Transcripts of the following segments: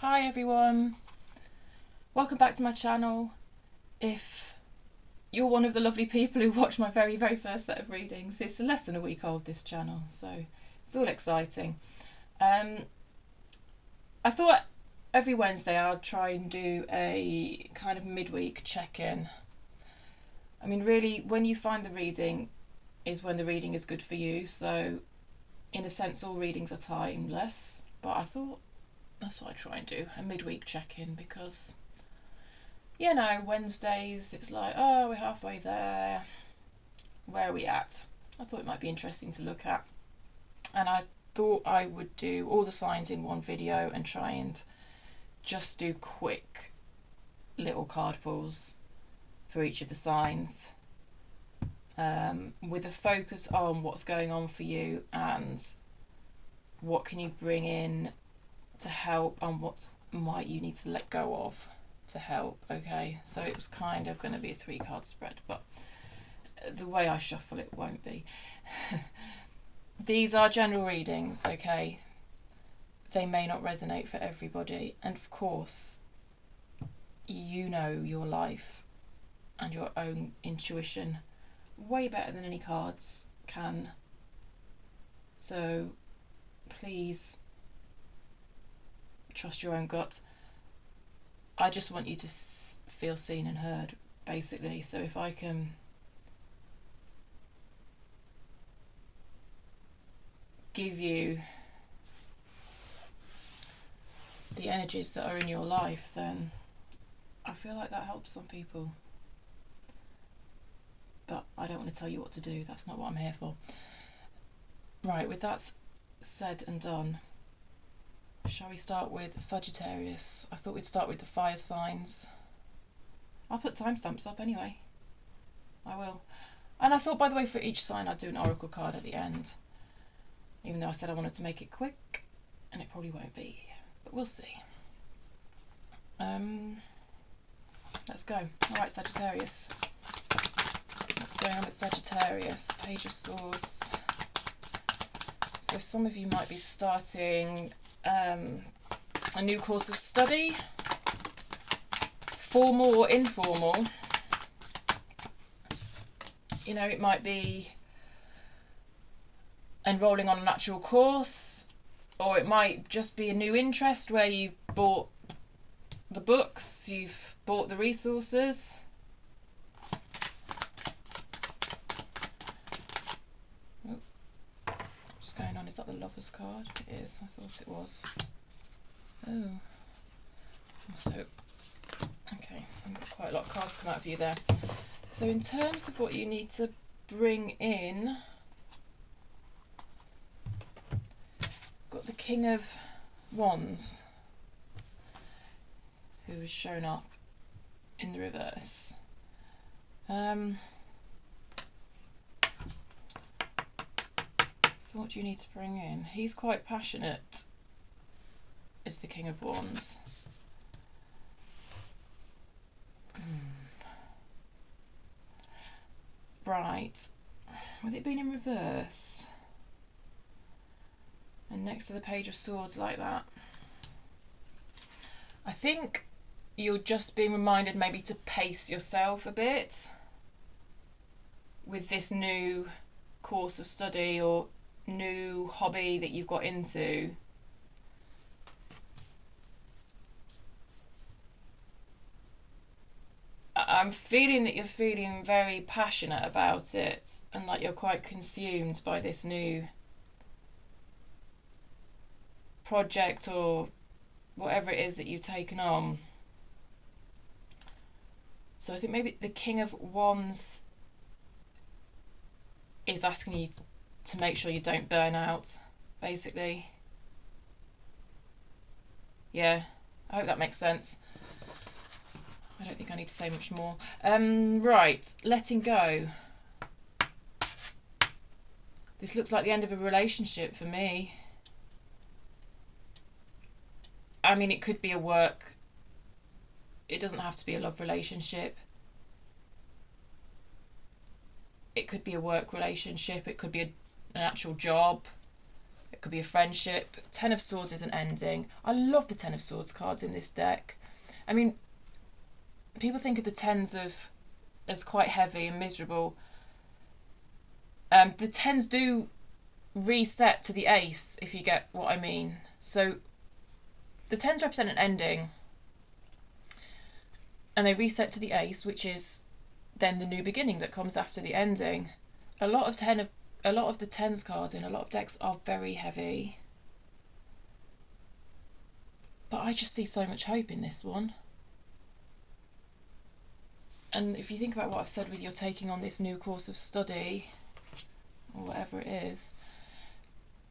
Hi everyone, welcome back to my channel. If you're one of the lovely people who watched my very first set of readings, it's less than a week old, this channel, so it's all exciting. I thought every Wednesday I'd try and do a kind of midweek check-in. I mean, really, when you find the reading is when the reading is good for you, so in a sense all readings are timeless, but I thought that's what I try and do, a midweek check-in, because, you know, Wednesdays, it's like, oh, we're halfway there. Where are we at? I thought it might be interesting to look at. And I thought I would do all the signs in one video and try and just do quick little card pulls for each of the signs, with a focus on what's going on for you and what can you bring in to help and what might you need to let go of to help. Okay, so it was kind of going to be a 3-card spread, but the way I shuffle it won't be. These are general readings, okay? They may not resonate for everybody, and of course you know your life and your own intuition way better than any cards can, so please trust your own gut. I just want you to feel seen and heard, basically. So if I can give you the energies that are in your life, then I feel like that helps some people. But I don't want to tell you what to do. That's not what I'm here for. Right, with that said and done, shall we start with Sagittarius? I thought we'd start with the fire signs. I'll put timestamps up anyway. I will. And I thought, by the way, for each sign I'd do an oracle card at the end. Even though I said I wanted to make it quick, and it probably won't be. But we'll see. Let's go. Alright, Sagittarius. What's going on with Sagittarius? Page of Swords. So some of you might be starting a new course of study, formal or informal. You know, it might be enrolling on an actual course, or it might just be a new interest where you've bought the books, you've bought the resources. What's going on? Is that the Lover's card? It is. I thought it was. Oh. So, okay, I've got quite a lot of cards come out for you there. So in terms of what you need to bring in, got the King of Wands, who has shown up in the reverse. So what do you need to bring in? He's quite passionate, is the King of Wands. Right, with it being in reverse and next to the Page of Swords like that, I think you're just being reminded maybe to pace yourself a bit with this new course of study or new hobby that you've got into. I'm feeling that you're feeling very passionate about it and like you're quite consumed by this new project or whatever it is that you've taken on. So I think maybe the King of Wands is asking you to make sure you don't burn out, basically. Yeah, I hope that makes sense. I don't think I need to say much more. Right, letting go. This looks like the end of a relationship for me. I mean, it could be a work. It doesn't have to be a love relationship. It could be a work relationship. It could be an actual job. It could be a friendship. Ten of Swords is an ending. I love the Ten of Swords cards in this deck. I mean, people think of the tens as quite heavy and miserable. The tens do reset to the ace, if you get what I mean. So the tens represent an ending, and they reset to the ace, which is then the new beginning that comes after the ending. A lot of the tens cards in a lot of decks are very heavy, but I just see so much hope in this one. And if you think about what I've said with you're taking on this new course of study, or whatever it is,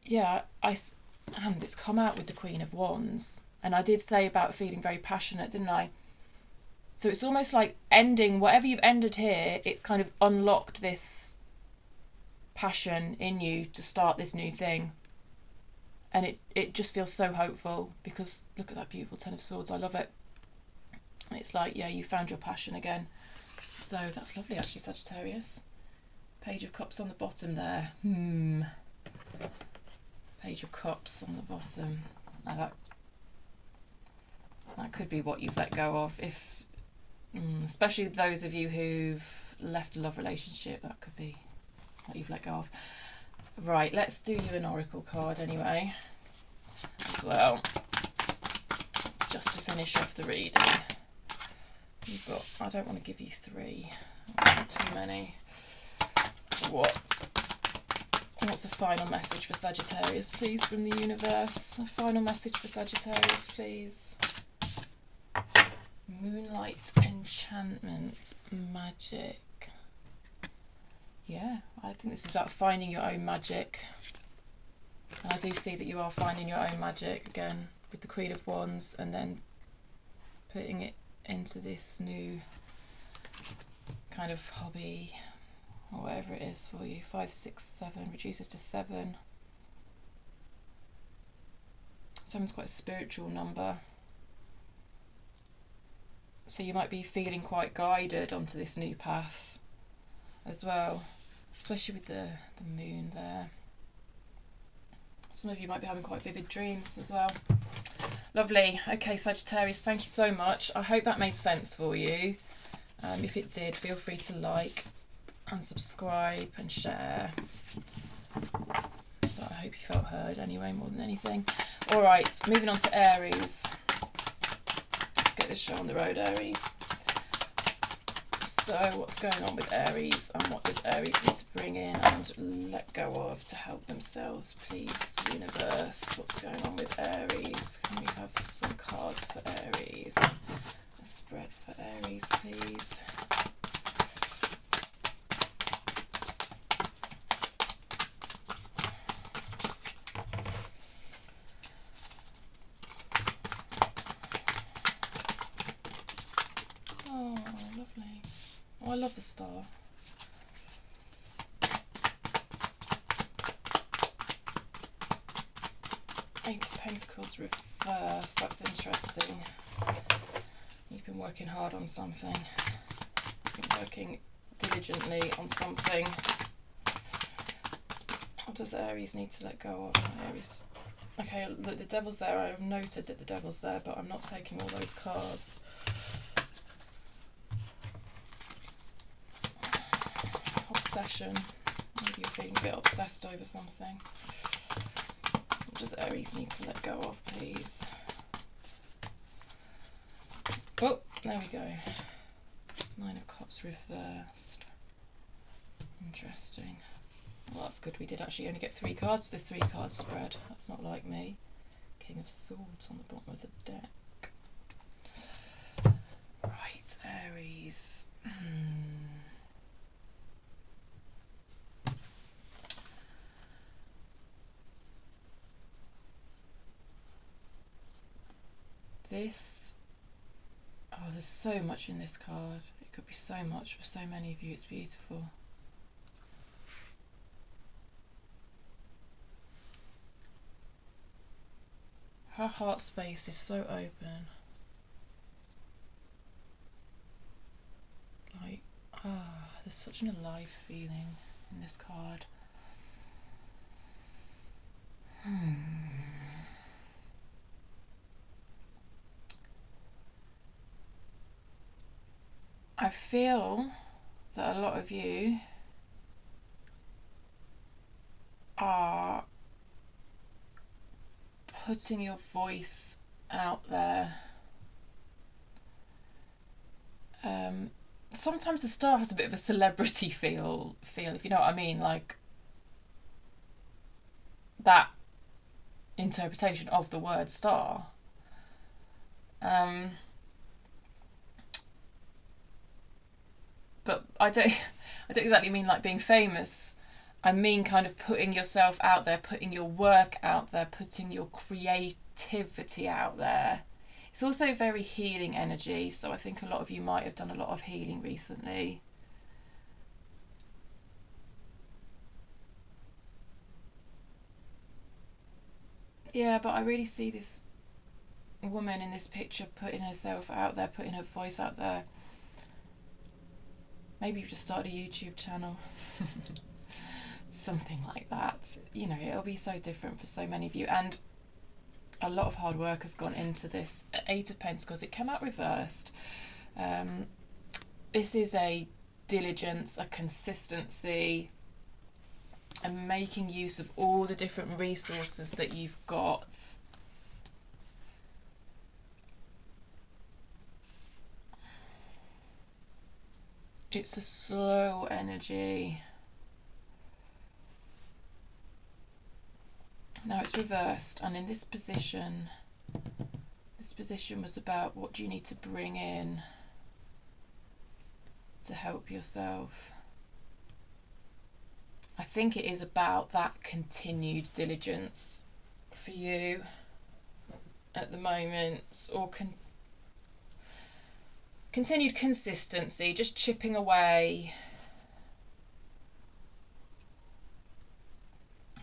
yeah, and it's come out with the Queen of Wands. And I did say about feeling very passionate, didn't I? So it's almost like ending, whatever you've ended here, it's kind of unlocked this passion in you to start this new thing. And it just feels so hopeful, because look at that beautiful Ten of Swords. I love it. It's like, yeah, you found your passion again. So that's lovely, actually, Sagittarius. Page of Cups on the bottom there. Page of Cups on the bottom. Now that could be what you've let go of. If, especially those of you who've left a love relationship, that could be what you've let go of. Right, let's do you an oracle card anyway, as well, just to finish off the reading. You've got, I don't want to give you three, that's too many. What's a final message for Sagittarius, please, from the universe? A final message for Sagittarius, please. Moonlight, enchantment, magic. Yeah, I think this is about finding your own magic. And I do see that you are finding your own magic, again, with the Queen of Wands, and then putting it into this new kind of hobby, or whatever it is for you. 5, 6, 7 reduces to 7. 7's quite a spiritual number. So you might be feeling quite guided onto this new path as well, especially with the moon there. Some of you might be having quite vivid dreams as well. Lovely. Okay, Sagittarius, thank you so much. I hope that made sense for you. If it did, feel free to like and subscribe and share. But I hope you felt heard anyway, more than anything. All right, moving on to Aries. Let's get this show on the road, Aries. So what's going on with Aries, and what does Aries need to bring in and let go of to help themselves, please, universe? What's going on with Aries? Can we have some cards for Aries? A spread for Aries, please. Oh, lovely. Oh, I love the star. Eight of Pentacles reversed. That's interesting. You've been working hard on something. You've been working diligently on something. What does Aries need to let go of? Aries. Okay, look, the Devil's there. I've noted that the Devil's there, but I'm not taking all those cards. Obsession. Maybe you're feeling a bit obsessed over something. What does Aries need to let go of, please? Oh, there we go. 9 of Cups reversed. Interesting. Well, that's good. We did actually only get 3 cards. This 3 card spread. That's not like me. King of Swords on the bottom of the deck. Right, Aries. There's so much in this card. It could be so much for so many of you. It's beautiful. Her heart space is so open. Like, there's such an alive feeling in this card. I feel that a lot of you are putting your voice out there. Sometimes the star has a bit of a celebrity feel, if you know what I mean, like that interpretation of the word star. But I don't exactly mean like being famous. I mean kind of putting yourself out there, putting your work out there, putting your creativity out there. It's also very healing energy, so I think a lot of you might have done a lot of healing recently. Yeah, but I really see this woman in this picture putting herself out there, putting her voice out there. Maybe you've just started a YouTube channel. Something like that. You know, it'll be so different for so many of you. And a lot of hard work has gone into this. 8 of Pentacles, it came out reversed. This is a diligence, a consistency, and making use of all the different resources that you've got. It's a slow energy. Now it's reversed, and in this position was about what do you need to bring in to help yourself. I think it is about that continued diligence for you at the moment, or continued consistency, just chipping away,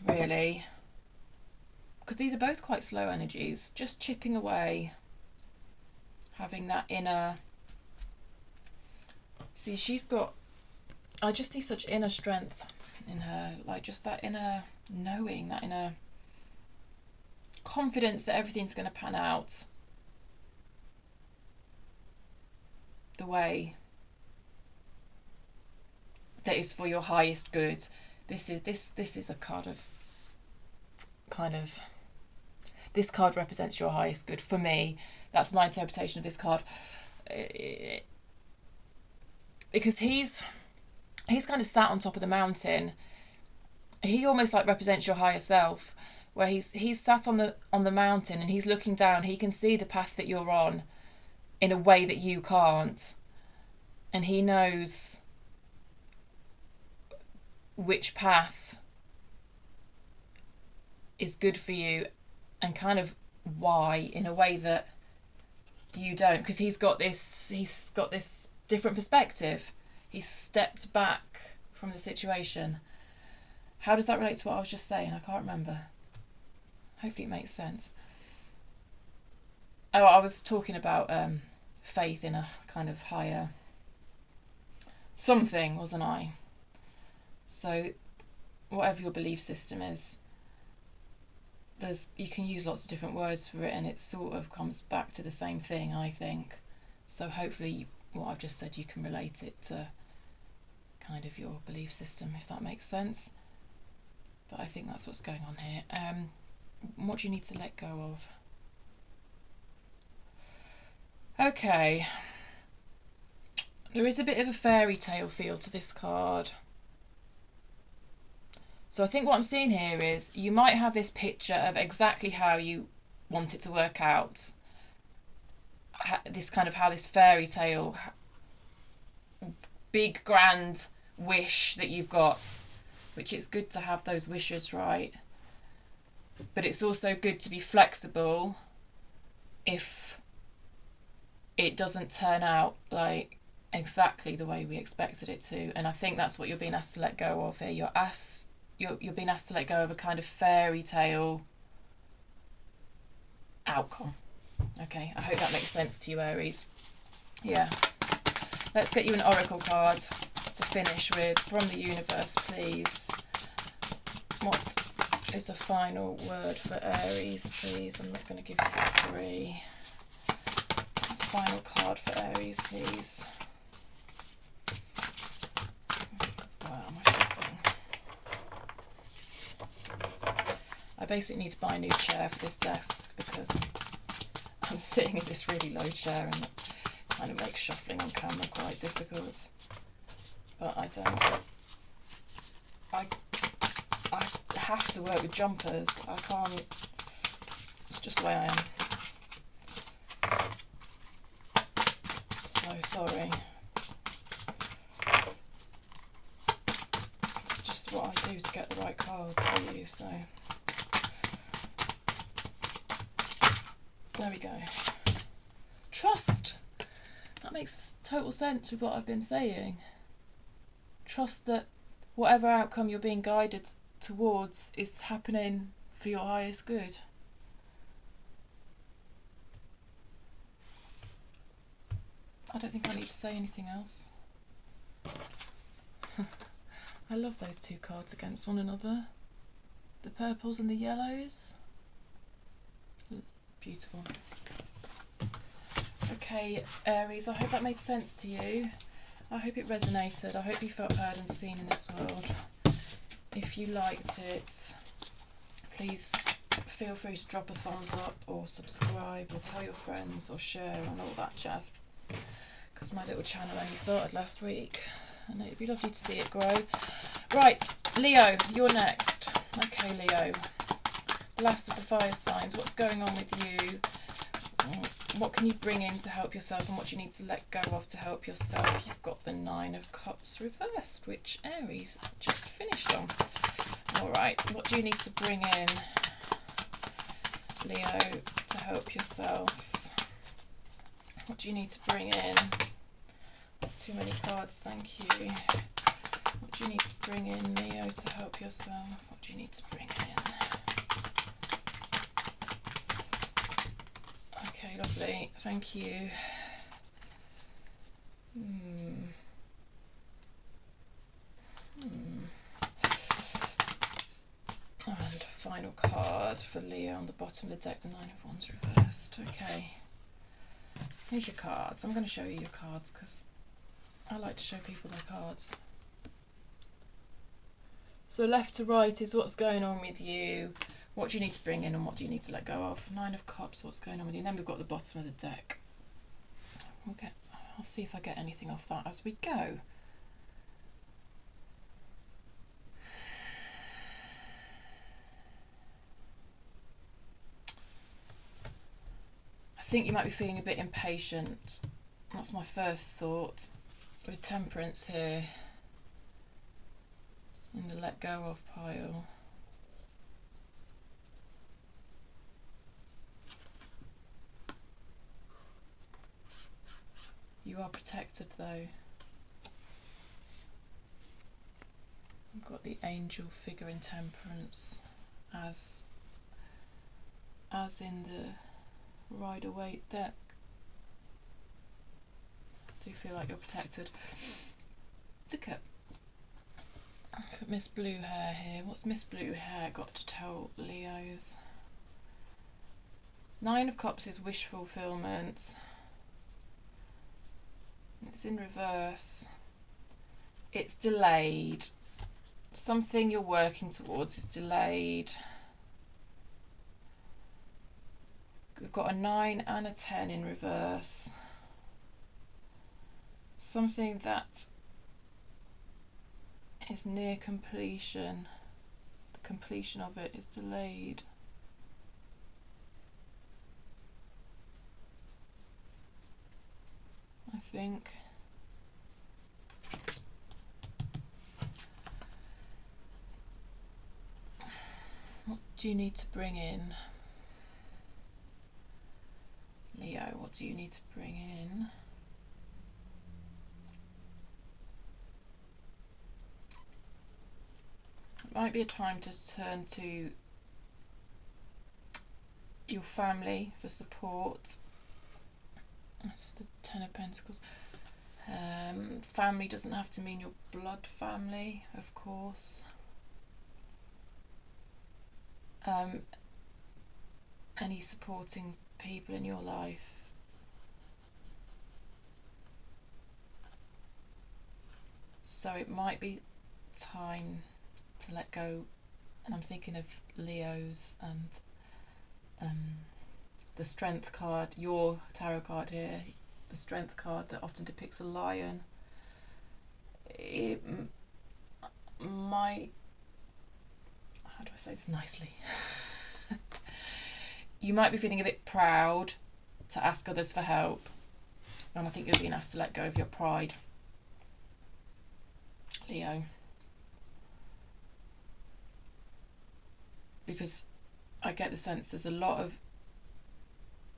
really. Because these are both quite slow energies, just chipping away, having that inner, see, she's got, I just see such inner strength in her, like just that inner knowing, that inner confidence that everything's going to pan out the way that is for your highest good. This is a card of kind of, this card represents your highest good for me. That's my interpretation of this card. Because he's kind of sat on top of the mountain. He almost like represents your higher self, where he's sat on the mountain and he's looking down. He can see the path that you're on in a way that you can't, and he knows which path is good for you and kind of why, in a way that you don't, because he's got this different perspective. He's stepped back from the situation. How does that relate to what I was just saying? I can't remember. Hopefully it makes sense. Oh, I was talking about faith in a kind of higher something, wasn't I? So whatever your belief system is, you can use lots of different words for it, and it sort of comes back to the same thing, I think. So hopefully what I've just said, you can relate it to kind of your belief system, if that makes sense. But I think that's what's going on here. What do you need to let go of? Okay. There is a bit of a fairy tale feel to this card. So I think what I'm seeing here is you might have this picture of exactly how you want it to work out. This kind of how this fairy tale, big grand wish that you've got, which it's good to have those wishes, right? But it's also good to be flexible if it doesn't turn out like exactly the way we expected it to. And I think that's what you're being asked to let go of here. You're being asked to let go of a kind of fairy tale outcome. Okay, I hope that makes sense to you, Aries. Yeah. Let's get you an oracle card to finish with from the universe, please. What is a final word for Aries, please? I'm not going to give you 3. Final card for Aries, please. Wow, my shopping. I basically need to buy a new chair for this desk because I'm sitting in this really low chair and it kind of makes shuffling on camera quite difficult. But I have to work with jumpers. I can't. It's just the way I am. So sorry. It's just what I do to get the right card for you, so there we go. Trust. That makes total sense with what I've been saying. Trust that whatever outcome you're being guided towards is happening for your highest good. I don't think I need to say anything else. I love those 2 cards against one another. The purples and the yellows. Beautiful. Okay, Aries, I hope that made sense to you. I hope it resonated. I hope you felt heard and seen in this world. If you liked it, please feel free to drop a thumbs up or subscribe or tell your friends or share and all that jazz, because my little channel only started last week and it'd be lovely to see it grow. Right, Leo, you're next. Okay, Leo, last of the fire signs. What's going on with you? What can you bring in to help yourself, and what do you need to let go of to help yourself? You've got the 9 of Cups reversed, which Aries just finished on. Alright, what do you need to bring in, Leo, to help yourself? What do you need to bring in? That's too many cards, thank you. What do you need to bring in, Leo, to help yourself? What do you need to bring in? Okay, lovely, thank you. And final card for Leo on the bottom of the deck, the 9 of Wands reversed. Okay, here's your cards. I'm going to show you your cards because I like to show people their cards. So left to right is what's going on with you, what do you need to bring in and what do you need to let go of. 9 of Cups, what's going on with you. And then we've got the bottom of the deck. I'll see if I get anything off that as we go. I think you might be feeling a bit impatient. That's my first thought. With Temperance here in the let go of pile. You are protected though. I've got the angel figure in Temperance as in the Rider-Waite deck. Do you feel like you're protected? Look at Miss Blue Hair here. What's Miss Blue Hair got to tell Leos? 9 of Cups is wish fulfillment. It's in reverse. It's delayed. Something you're working towards is delayed. We've got a 9 and a 10 in reverse. Something that is near completion. The completion of it is delayed. I think. What do you need to bring in? Leo, what do you need to bring in? It might be a time to turn to your family for support. This is the 10 of Pentacles. Family doesn't have to mean your blood family, of course. any supporting people in your life. So it might be time to let go, and I'm thinking of Leos and the Strength card, your tarot card here, the Strength card that often depicts a lion. It might, how do I say this nicely? You might be feeling a bit proud to ask others for help, and I think you're being asked to let go of your pride, Leo. Because I get the sense there's a lot of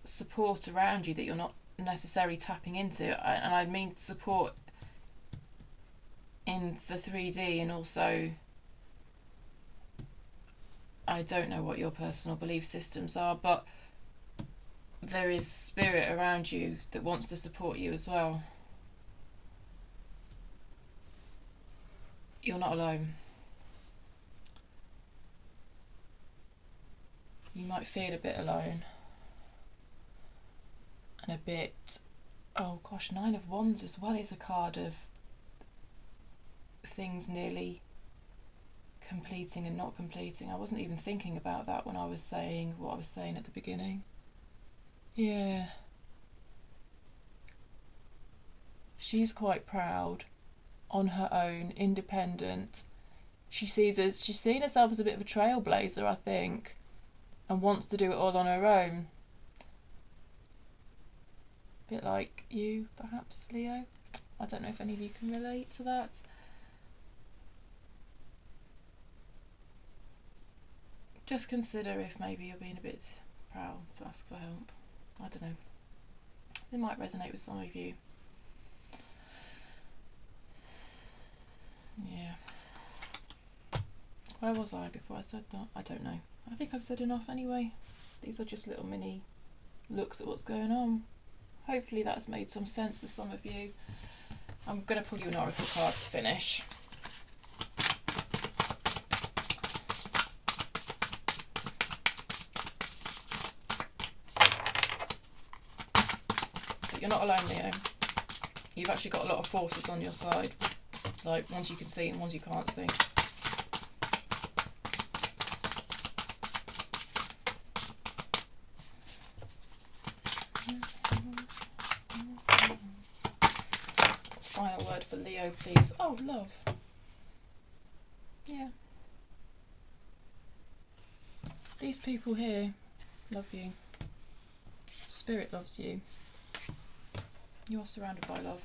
support around you that you're not necessarily tapping into, and I mean support in the 3D, and also I don't know what your personal belief systems are, but there is spirit around you that wants to support you as well. You're not alone. You might feel a bit alone and a bit, oh gosh, 9 of Wands as well is a card of things nearly completing and not completing. I wasn't even thinking about that when I was saying what I was saying at the beginning. Yeah. She's quite proud, on her own, independent. She's seen herself as a bit of a trailblazer, I think, and wants to do it all on her own. A bit like you, perhaps, Leo. I don't know if any of you can relate to that. Just consider if maybe you're being a bit proud to ask for help. I don't know. It might resonate with some of you. Yeah. Where was I before I said that? I don't know. I think I've said enough anyway. These are just little mini looks at what's going on. Hopefully that's made some sense to some of you. I'm going to pull you an oracle card to finish. But you're not alone, Leo. You've actually got a lot of forces on your side. Like ones you can see and ones you can't see. Final word for Leo, please. Oh, love. Yeah. These people here love you. Spirit loves you. You are surrounded by love.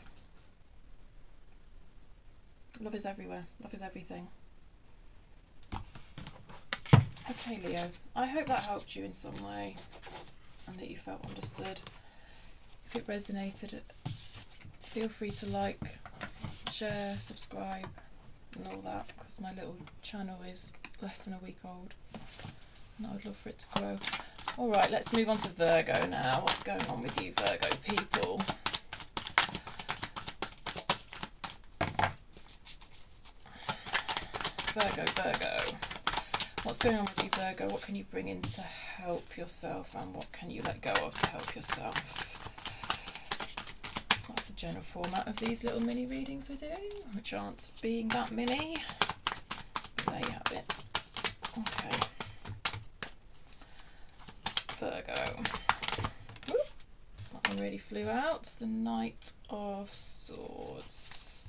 Love is everywhere. Love is everything. Okay, Leo. I hope that helped you in some way and that you felt understood. If it resonated, feel free to like, share, subscribe and all that, because my little channel is less than a week old and I would love for it to grow. Alright, let's move on to Virgo now. What's going on with you, Virgo people? Virgo. What's going on with you, Virgo? What can you bring in to help yourself, and what can you let go of to help yourself? That's the general format of these little mini readings we're doing, which aren't being that mini. But there you have it. Okay. Virgo. Whoop. That one really flew out. The Knight of Swords.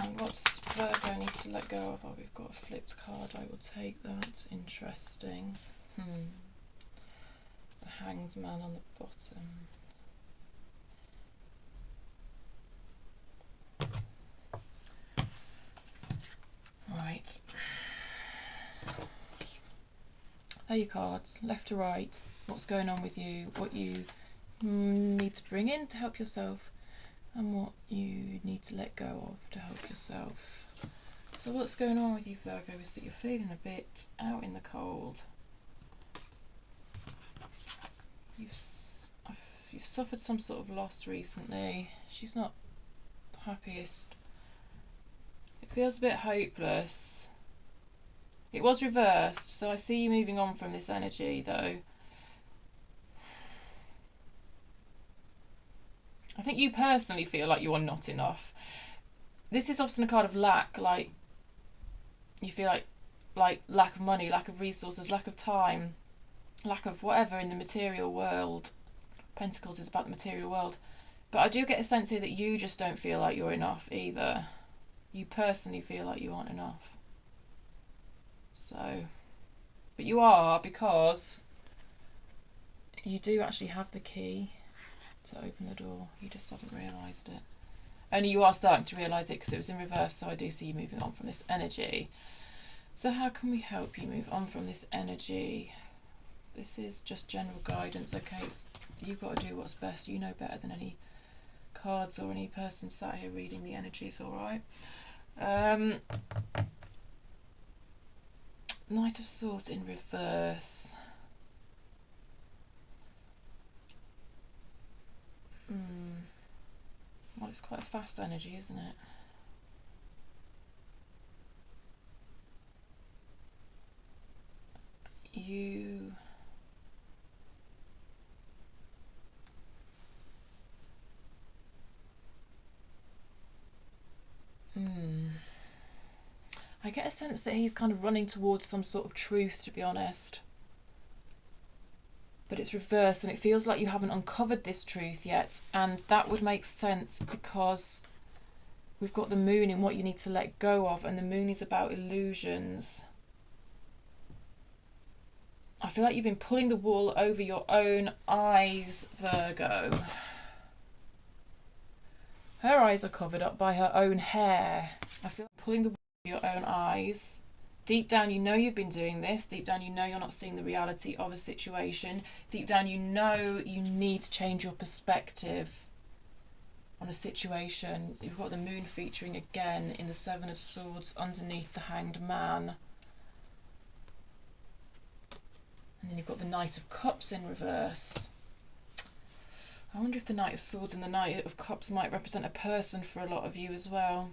And what does Virgo need to let go of? Oh, we've got a flipped card. I will take that. Interesting. The Hanged Man on the bottom. Right. There are your cards, left to right. What's going on with you? What you need to bring in to help yourself, and what you need to let go of to help yourself. So what's going on with you, Virgo, is that you're feeling a bit out in the cold. You've suffered some sort of loss recently. She's not the happiest. It feels a bit hopeless. It was reversed, so I see you moving on from this energy, though. I think you personally feel like you are not enough. This is often a card of lack, like you feel like lack of money, lack of resources, lack of time, lack of whatever in the material world. Pentacles is about the material world. But I do get a sense here that you just don't feel like you're enough either. You personally feel like you aren't enough. So, but you are, because you do actually have the key to open the door. You just haven't realised it. Only you are starting to realise it because it was in reverse, so I do see you moving on from this energy. So how can we help you move on from this energy? This is just general guidance, okay? You've got to do what's best. You know better than any cards or any person sat here reading the energies, alright? Knight of Swords in reverse. Well, it's quite a fast energy, isn't it? You... I get a sense that he's kind of running towards some sort of truth, to be honest. But it's reversed, and it feels like you haven't uncovered this truth yet. And that would make sense because we've got the moon in what you need to let go of, and the moon is about illusions. I feel like you've been pulling the wool over your own eyes, Virgo. Her eyes are covered up by her own hair. I feel like pulling the wool over your own eyes. Deep down you know you've been doing this. Deep down you know you're not seeing the reality of a situation. Deep down you know you need to change your perspective on a situation. You've got the moon featuring again in the Seven of Swords underneath the Hanged Man. And then you've got the Knight of Cups in reverse. I wonder if the Knight of Swords and the Knight of Cups might represent a person for a lot of you as well.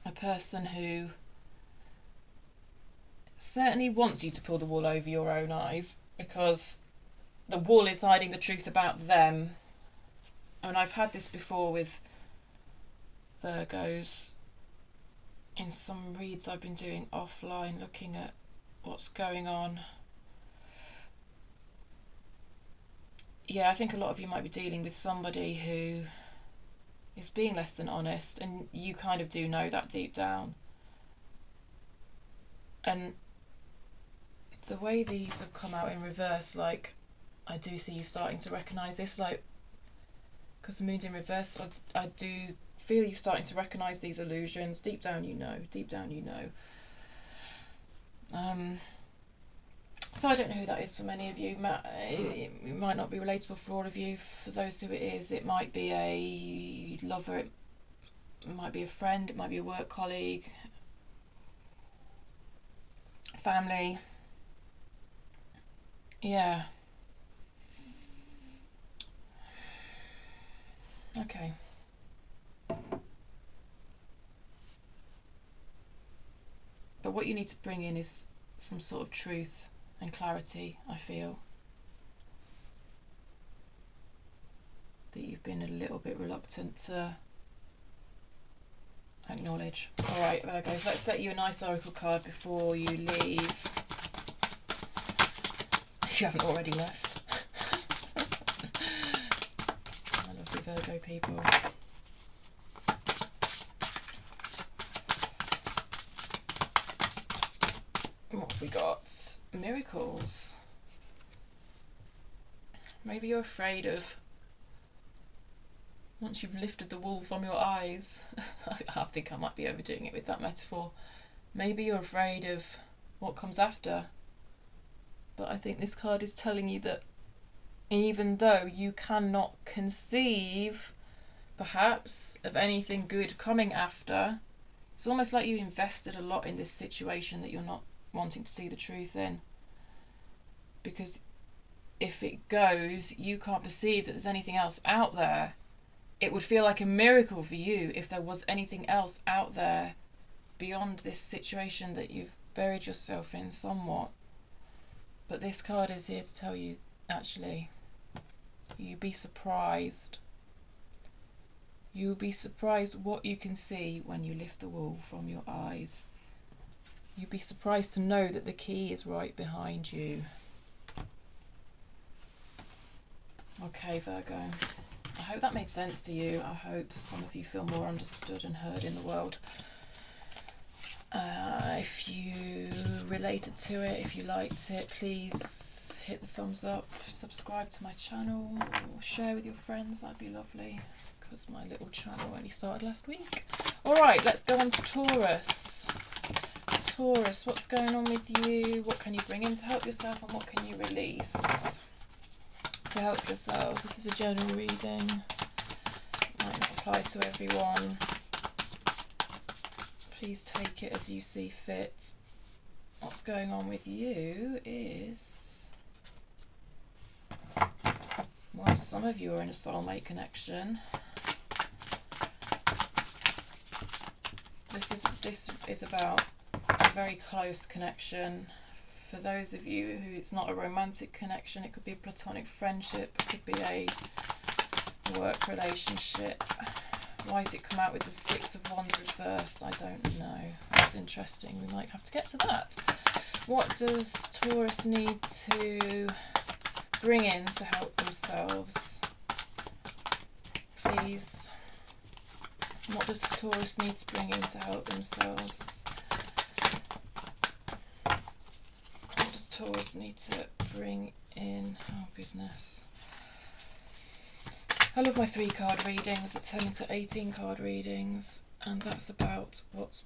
A person who certainly wants you to pull the wool over your own eyes, because the wool is hiding the truth about them. And I've had this before with Virgos in some reads I've been doing offline, looking at what's going on. Yeah, I think a lot of you might be dealing with somebody who is being less than honest, and you kind of do know that deep down. And the way these have come out in reverse, like, I do see you starting to recognise this, like, because the moon's in reverse, I do feel you starting to recognise these illusions. Deep down you know, deep down you know. So I don't know who that is for many of you. It might not be relatable for all of you. For those who it is, it might be a lover, it might be a friend, it might be a work colleague, family. Yeah. Okay. But what you need to bring in is some sort of truth and clarity, I feel. That you've been a little bit reluctant to acknowledge. Alright, Virgos, let's get you a nice oracle card before you leave. If you haven't already left. I love the Virgo people. What have we got? Miracles. Maybe you're afraid of, once you've lifted the wool from your eyes, I think I might be overdoing it with that metaphor. Maybe you're afraid of what comes after. But I think this card is telling you that even though you cannot conceive, perhaps, of anything good coming after, it's almost like you invested a lot in this situation that you're not wanting to see the truth in. Because if it goes, you can't perceive that there's anything else out there. It would feel like a miracle for you if there was anything else out there beyond this situation that you've buried yourself in somewhat. But this card is here to tell you, actually, you'd be surprised. You'll be surprised what you can see when you lift the wool from your eyes. You'd be surprised to know that the key is right behind you. Okay, Virgo. I hope that made sense to you. I hope some of you feel more understood and heard in the world. If you related to it, if you liked it, please hit the thumbs up, subscribe to my channel, or share with your friends. That'd be lovely, because my little channel only started last week. Alright, let's go on to Taurus. Taurus, what's going on with you? What can you bring in to help yourself, and what can you release to help yourself? This is a general reading. Might not apply to everyone. Please take it as you see fit. What's going on with you is, well, some of you are in a soulmate connection. This is about a very close connection. For those of you who it's not a romantic connection, it could be a platonic friendship, it could be a work relationship. Why has it come out with the Six of Wands reversed? I don't know. That's interesting. We might have to get to that. What does Taurus need to bring in to help themselves? Please. What does Taurus need to bring in to help themselves? What does Taurus need to bring in? Oh, goodness. I love my 3-card readings that turn into 18-card readings, and that's about what's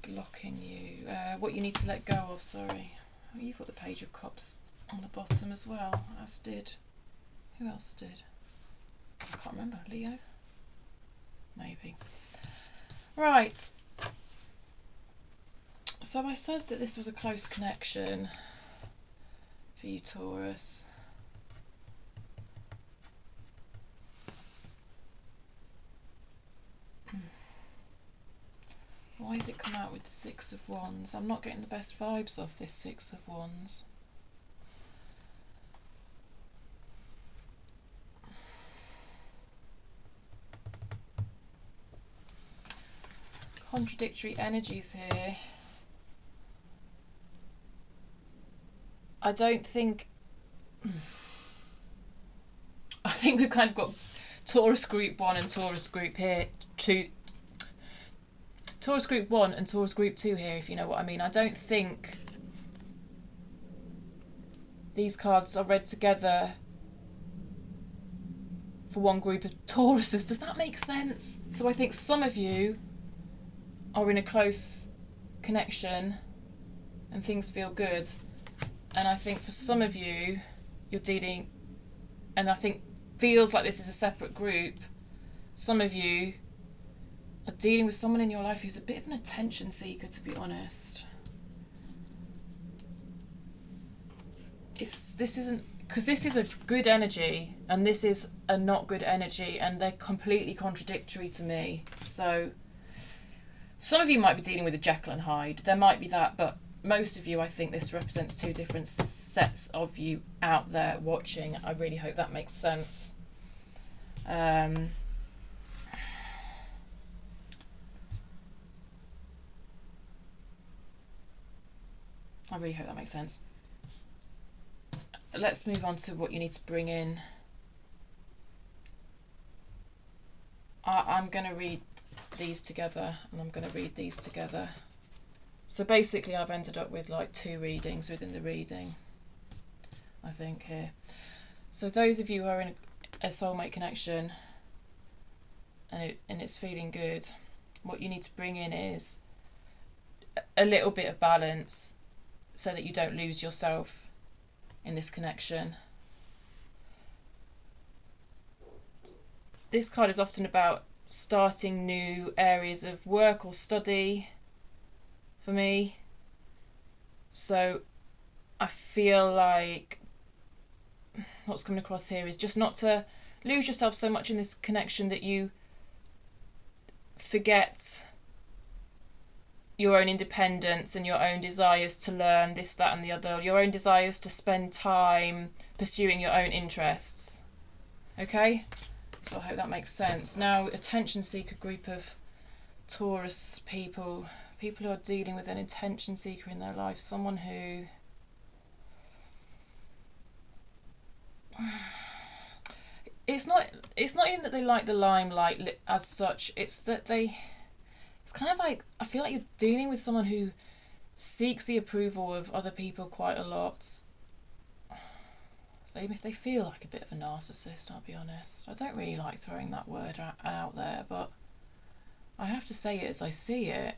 blocking you, what you need to let go of, sorry. Oh, you've got the Page of Cups on the bottom as well, as did, who else did? I can't remember, Leo? Maybe. Right. So I said that this was a close connection for you, Taurus. Why has it come out with the Six of Wands? I'm not getting the best vibes off this Six of Wands. Contradictory energies here. I think we've kind of got Taurus Group 1 and Taurus Group here, Taurus Group 1 and Taurus Group 2 here, if you know what I mean. I don't think these cards are read together for one group of Tauruses. Does that make sense? So I think some of you are in a close connection and things feel good. And I think for some of you, you're dealing, and I think feels like this is a separate group. Some of you are dealing with someone in your life who's a bit of an attention seeker, to be honest. This isn't, because this is a good energy and this is a not good energy, and they're completely contradictory to me. So some of you might be dealing with a Jekyll and Hyde. There might be that, but most of you, I think this represents two different sets of you out there watching. I really hope that makes sense. I really hope that makes sense. Let's move on to what you need to bring in. I'm going to read these together, and I'm going to read these together. So basically I've ended up with like 2 readings within the reading, I think, here. So those of you who are in a soulmate connection and it's feeling good, what you need to bring in is a little bit of balance so that you don't lose yourself in this connection. This card is often about starting new areas of work or study for me. So I feel like what's coming across here is just not to lose yourself so much in this connection that you forget your own independence and your own desires to learn this, that and the other, your own desires to spend time pursuing your own interests. Okay, so I hope that makes sense. Now, attention seeker group of Taurus people who are dealing with an attention seeker in their life, someone who it's not even that they like the limelight as such, it's that it's kind of like, I feel like you're dealing with someone who seeks the approval of other people quite a lot. Maybe if they feel like a bit of a narcissist, I'll be honest. I don't really like throwing that word out there, but I have to say it as I see it.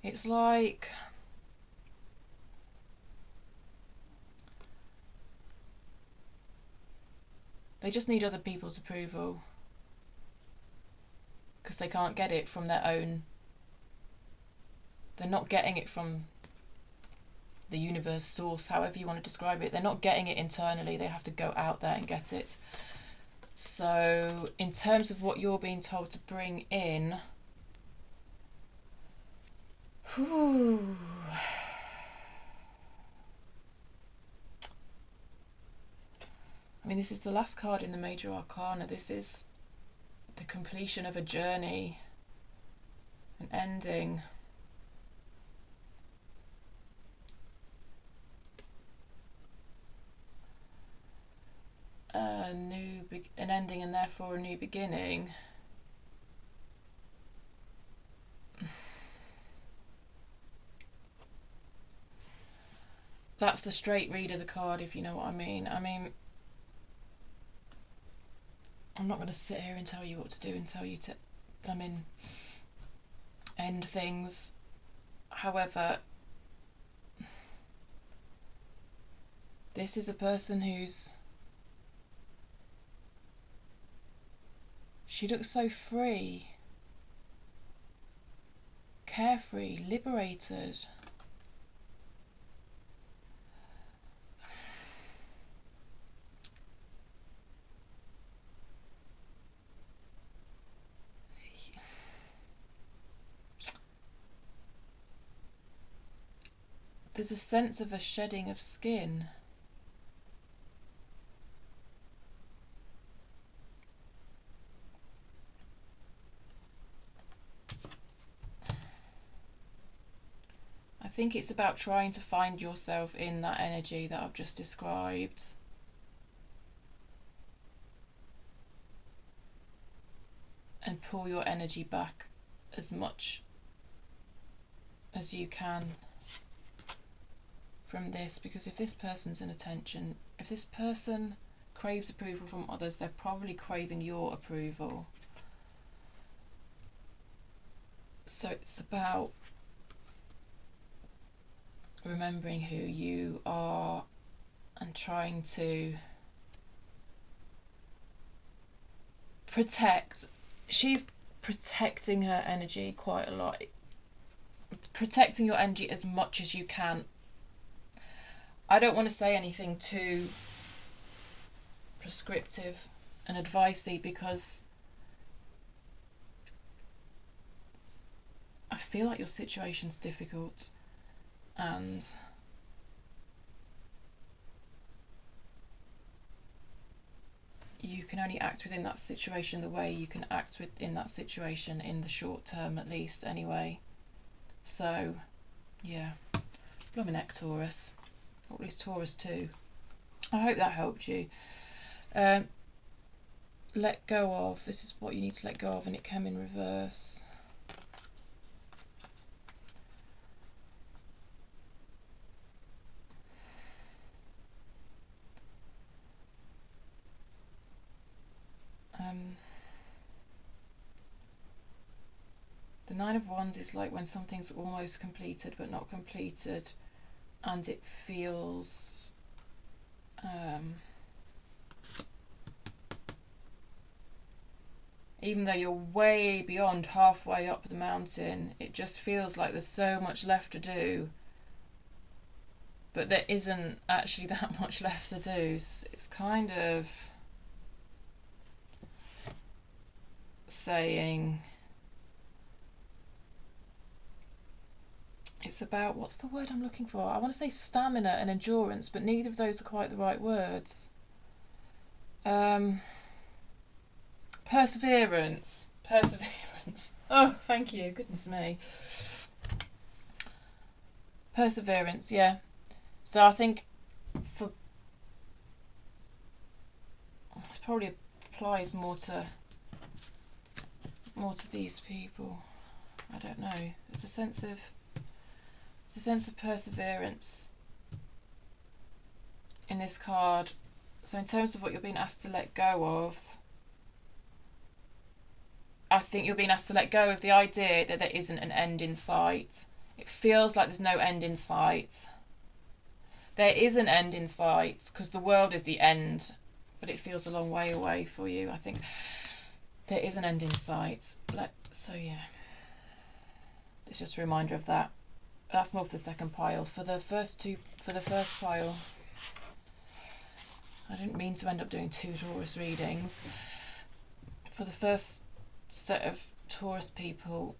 It's like they just need other people's approval because they can't get it from their own. They're not getting it from the universe, source, however you want to describe it. They're not getting it internally. They have to go out there and get it. So in terms of what you're being told to bring in, whew, I mean, this is the last card in the Major Arcana. This is the completion of a journey, an ending. An ending and therefore a new beginning. That's the straight read of the card, if you know what I mean. I mean, I'm not going to sit here and tell you what to do and tell you to, end things. However, this is a person she looks so free, carefree, liberated. There's a sense of a shedding of skin. I think it's about trying to find yourself in that energy that I've just described. And pull your energy back as much as you can from this, because if this person's in attention, if this person craves approval from others, they're probably craving your approval. So it's about remembering who you are and trying to protect. She's protecting her energy quite a lot. Protecting your energy as much as you can. I don't want to say anything too prescriptive and advicey because I feel like your situation's difficult and you can only act within that situation the way you can act within that situation in the short term, at least anyway. So yeah, blooming heck, Taurus, or at least Taurus too. I hope that helped you. Let go of, this is what you need to let go of, and it came in reverse. The Nine of Wands is like when something's almost completed but not completed, and it feels even though you're way beyond halfway up the mountain, it just feels like there's so much left to do, but there isn't actually that much left to do. It's kind of saying It's about, what's the word I'm looking for? I want to say stamina and endurance, but neither of those are quite the right words. Perseverance. Perseverance. Oh, thank you. Goodness me. Perseverance, yeah. So I think it probably applies more to these people. I don't know. There's a sense of perseverance in this card. So in terms of what you're being asked to let go of, I think you're being asked to let go of the idea that there isn't an end in sight. It feels like there's no end in sight. There is an end in sight because the world is the end, but it feels a long way away for you. I think there is an end in sight. So yeah, it's just a reminder of that. That's more for the second pile. For the first pile, I didn't mean to end up doing 2 Taurus readings. For the first set of Taurus people,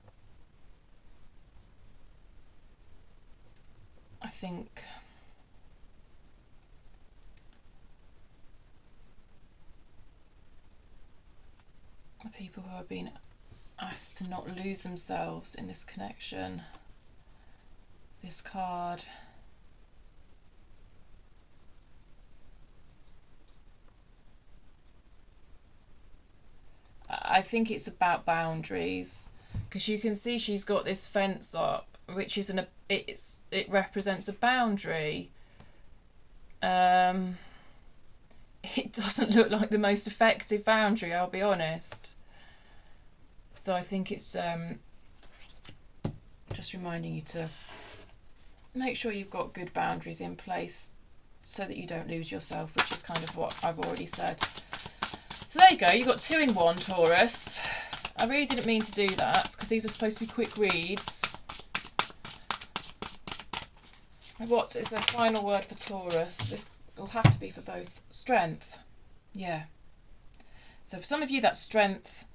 I think the people who are being asked to not lose themselves in this connection, this card, I think it's about boundaries, because you can see she's got this fence up, which is it represents a boundary. It doesn't look like the most effective boundary, I'll be honest. So I think it's just reminding you to make sure you've got good boundaries in place so that you don't lose yourself, which is kind of what I've already said. So there you go, you've got 2 in 1, Taurus. I really didn't mean to do that because these are supposed to be quick reads. What is the final word for Taurus? This will have to be for both. Strength. Yeah. So for some of you, that's strength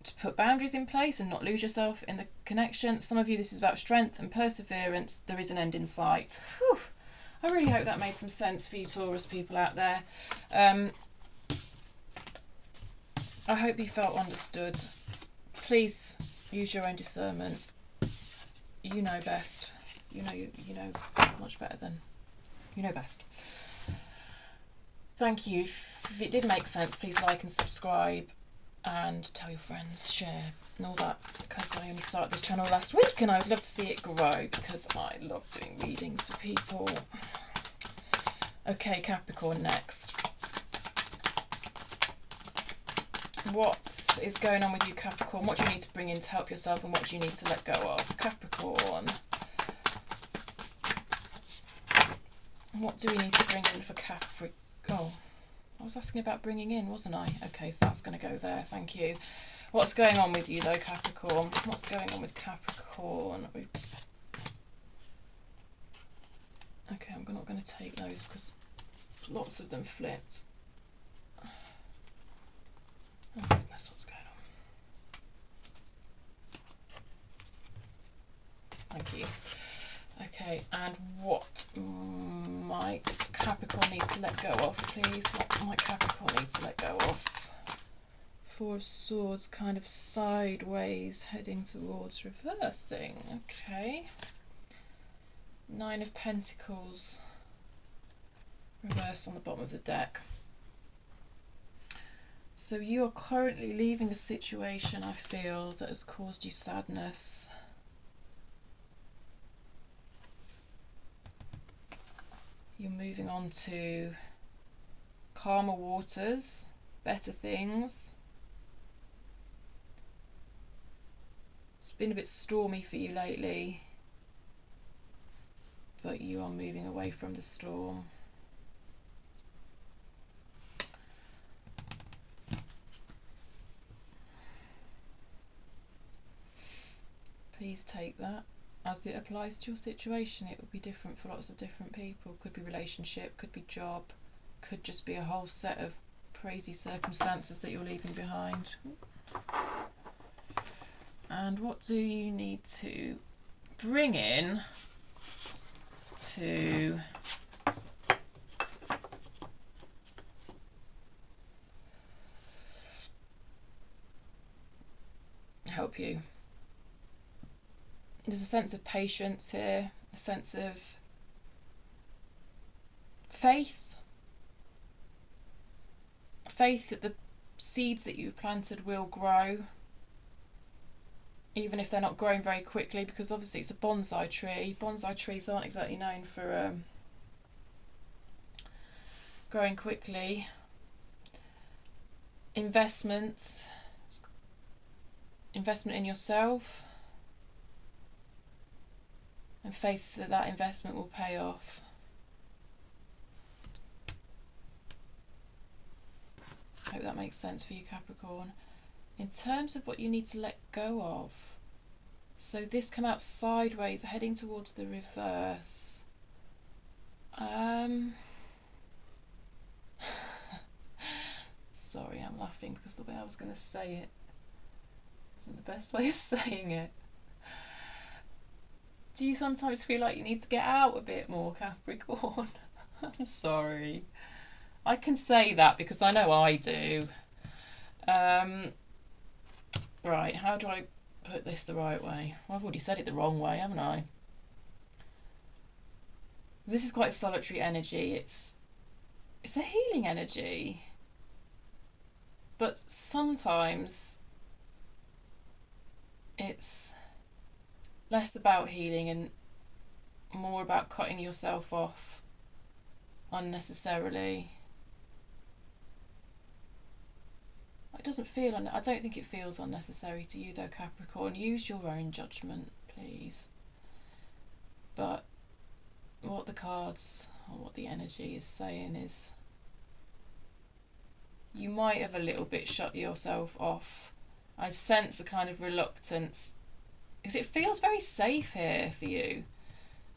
to put boundaries in place and not lose yourself in the connection. Some of you, this is about strength and perseverance. There is an end in sight. Whew. I really hope that made some sense for you Taurus people out there. I hope you felt understood. Please use your own discernment. You know best. You know much better than you know best. Thank you. If it did make sense, please like and subscribe and tell your friends, share and all that, because I only started this channel last week and I would love to see it grow because I love doing readings for people. Okay, Capricorn next. What is going on with you, Capricorn? What do you need to bring in to help yourself and what do you need to let go of? Capricorn. What do we need to bring in for Capricorn? Oh, I was asking about bringing in, wasn't I? Okay, so that's going to go there. Thank you. What's going on with you, though, Capricorn? What's going on with Capricorn? Oops. Okay, I'm not going to take those because lots of them flipped. Oh, goodness, what's going on? Thank you. Okay, and what might Capricorn need to let go of, please? What might Capricorn need to let go of? 4 of Swords, kind of sideways, heading towards reversing. Okay. 9 of Pentacles, reverse on the bottom of the deck. So you are currently leaving a situation, I feel, that has caused you sadness. You're moving on to calmer waters, better things. It's been a bit stormy for you lately, but you are moving away from the storm. Please take that as it applies to your situation. It would be different for lots of different people. Could be relationship, could be job, could just be a whole set of crazy circumstances that you're leaving behind. And what do you need to bring in to help you. There's a sense of patience here, a sense of faith. Faith that the seeds that you've planted will grow, even if they're not growing very quickly, because obviously it's a bonsai tree. Bonsai trees aren't exactly known for growing quickly. Investment in yourself, and faith that that investment will pay off. I hope that makes sense for you, Capricorn. In terms of what you need to let go of, so this come out sideways, heading towards the reverse. Sorry, I'm laughing because the way I was going to say it isn't the best way of saying it. Do you sometimes feel like you need to get out a bit more, Capricorn? I'm sorry. I can say that because I know I do. Right, how do I put this the right way? Well, I've already said it the wrong way, haven't I? This is quite a solitary energy. It's a healing energy. But sometimes it's less about healing and more about cutting yourself off unnecessarily. It doesn't feel, I don't think it feels unnecessary to you though, Capricorn. Use your own judgment, please. But what the cards or what the energy is saying is you might have a little bit shut yourself off. I sense a kind of reluctance because it feels very safe here for you.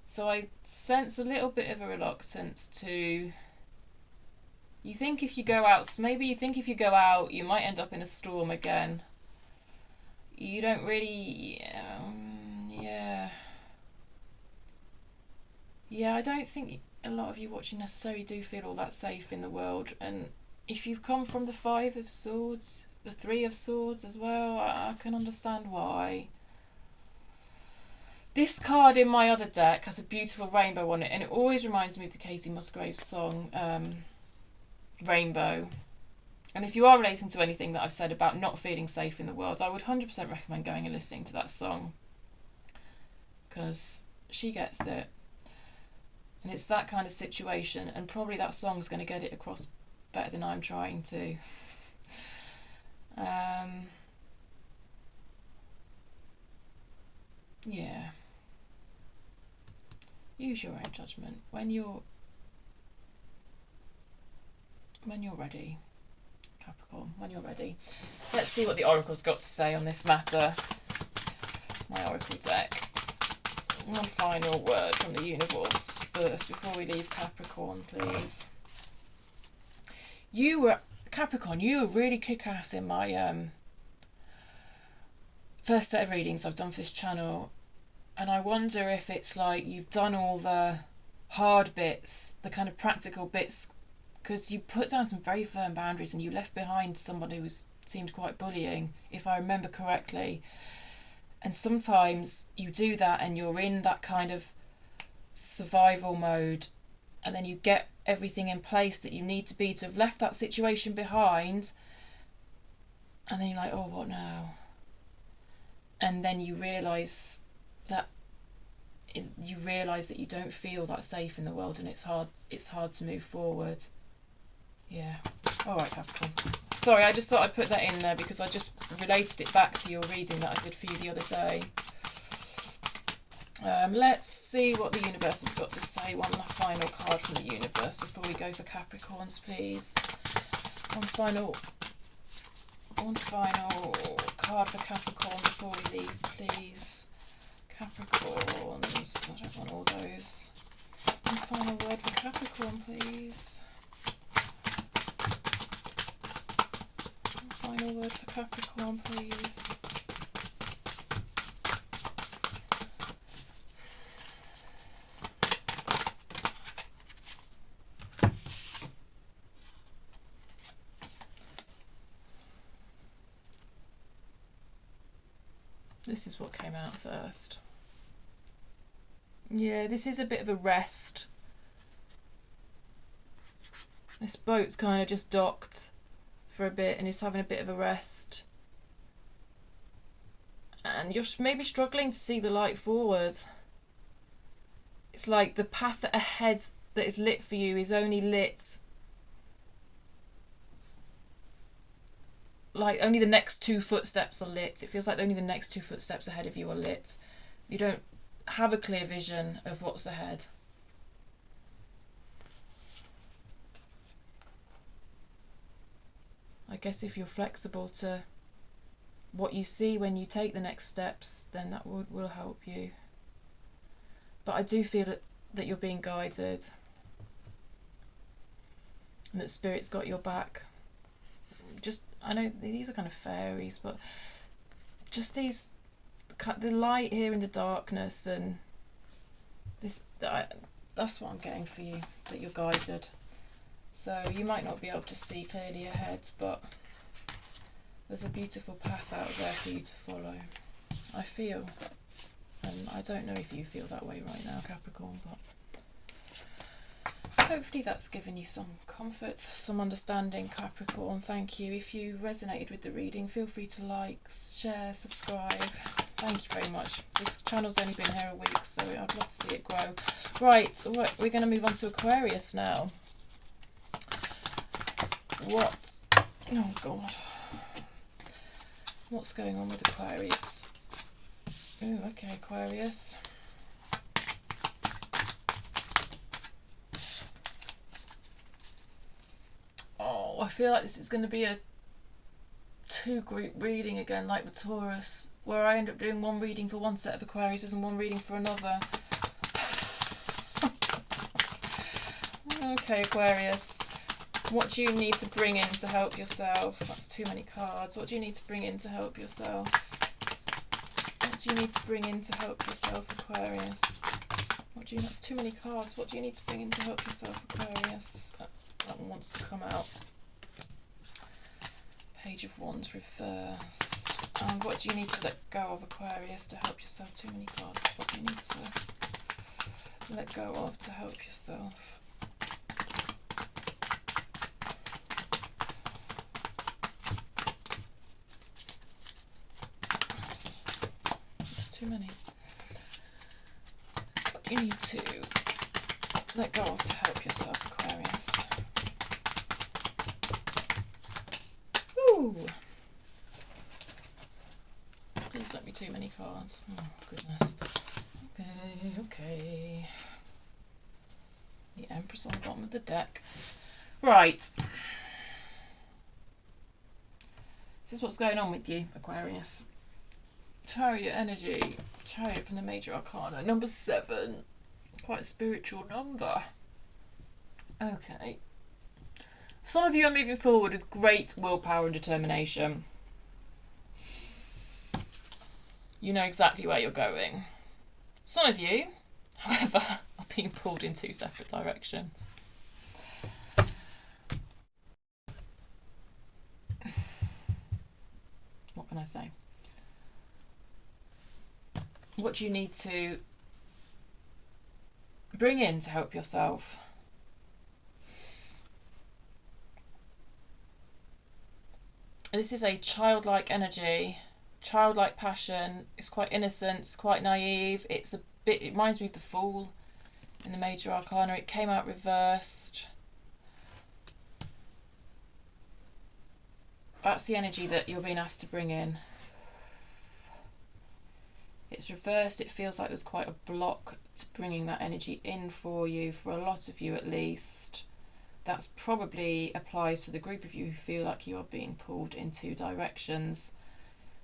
So I sense a little bit of a reluctance to... You think if you go out, maybe you think if you go out, you might end up in a storm again. You don't really... Yeah, I don't think a lot of you watching necessarily do feel all that safe in the world. And if you've come from the Five of Swords, the Three of Swords as well, I can understand why. This card in my other deck has a beautiful rainbow on it, and it always reminds me of the Casey Musgraves song, Rainbow. And if you are relating to anything that I've said about not feeling safe in the world, I would 100% recommend going and listening to that song, because she gets it. And it's that kind of situation, and probably that song's going to get it across better than I'm trying to. Yeah. Use your own judgment when you're ready, Capricorn, when you're ready. Let's see what the Oracle's got to say on this matter. My Oracle deck. One final word from the universe first before we leave Capricorn, please. Capricorn, you were really kick-ass in my first set of readings I've done for this channel. And I wonder if it's like you've done all the hard bits, the kind of practical bits, because you put down some very firm boundaries and you left behind someone who seemed quite bullying, if I remember correctly. And sometimes you do that and you're in that kind of survival mode, and then you get everything in place that you need to be to have left that situation behind, and then you're like, oh, what now? And then you realise that you don't feel that safe in the world, and it's hard to move forward. Yeah. All right, Capricorn. Sorry, I just thought I'd put that in there because I just related it back to your reading that I did for you the other day. Let's see what the universe has got to say. One final card from the universe before we go for Capricorns, please. One final card for Capricorn before we leave, please. Capricorns. I don't want all those. One final word for Capricorn, please. One final word for Capricorn, please. This is what came out first. Yeah, this is a bit of a rest. This boat's kind of just docked for a bit and is having a bit of a rest. And you're maybe struggling to see the light forward. It's like the path ahead that is lit for you is only lit, like only the next 2 footsteps are lit. It feels like only the next 2 footsteps ahead of you are lit. You don't have a clear vision of what's ahead. I guess if you're flexible to what you see when you take the next steps, then that will help you. But I do feel that you're being guided and that Spirit's got your back. Just, I know these are kind of fairies, but just these, the light here in the darkness, and this, that's what I'm getting for you, that you're guided. So you might not be able to see clearly ahead, but there's a beautiful path out there for you to follow, I feel. And I don't know if you feel that way right now, Capricorn, but hopefully that's given you some comfort, some understanding, Capricorn. Thank you. If you resonated with the reading, feel free to like, share, subscribe. Thank you very much. This channel's only been here a week, so I'd love to see it grow. Right, we're going to move on to Aquarius now. What? Oh, God. What's going on with Aquarius? Oh, okay, Aquarius. Oh, I feel like this is going to be a 2-group reading again, like with Taurus, where I end up doing one reading for one set of Aquariuses and one reading for another. Okay, Aquarius. What do you need to bring in to help yourself? That's too many cards. What do you need to bring in to help yourself? What do you need to bring in to help yourself, Aquarius? That's too many cards. What do you need to bring in to help yourself, Aquarius? That one wants to come out. Page of Wands reversed. And what do you need to let go of, Aquarius, to help yourself? Too many cards. What do you need to let go of to help yourself? There's too many. What do you need to let go of to help yourself, Aquarius? Ooh. Please don't be too many cards. Oh, goodness. Okay. The Empress on the bottom of the deck. Right. This is what's going on with you, Aquarius. Chariot energy. Chariot from the Major Arcana. Number 7. Quite a spiritual number. Okay. Some of you are moving forward with great willpower and determination. You know exactly where you're going. Some of you, however, are being pulled in 2 separate directions. What can I say? What do you need to bring in to help yourself? This is a childlike energy, childlike passion. It's quite innocent, it's quite naive. It reminds me of the Fool in the Major Arcana. It came out reversed. That's the energy that you're being asked to bring in. It's reversed. It feels like there's quite a block to bringing that energy in for you, for a lot of you at least. That's probably applies to the group of you who feel like you are being pulled in 2 directions.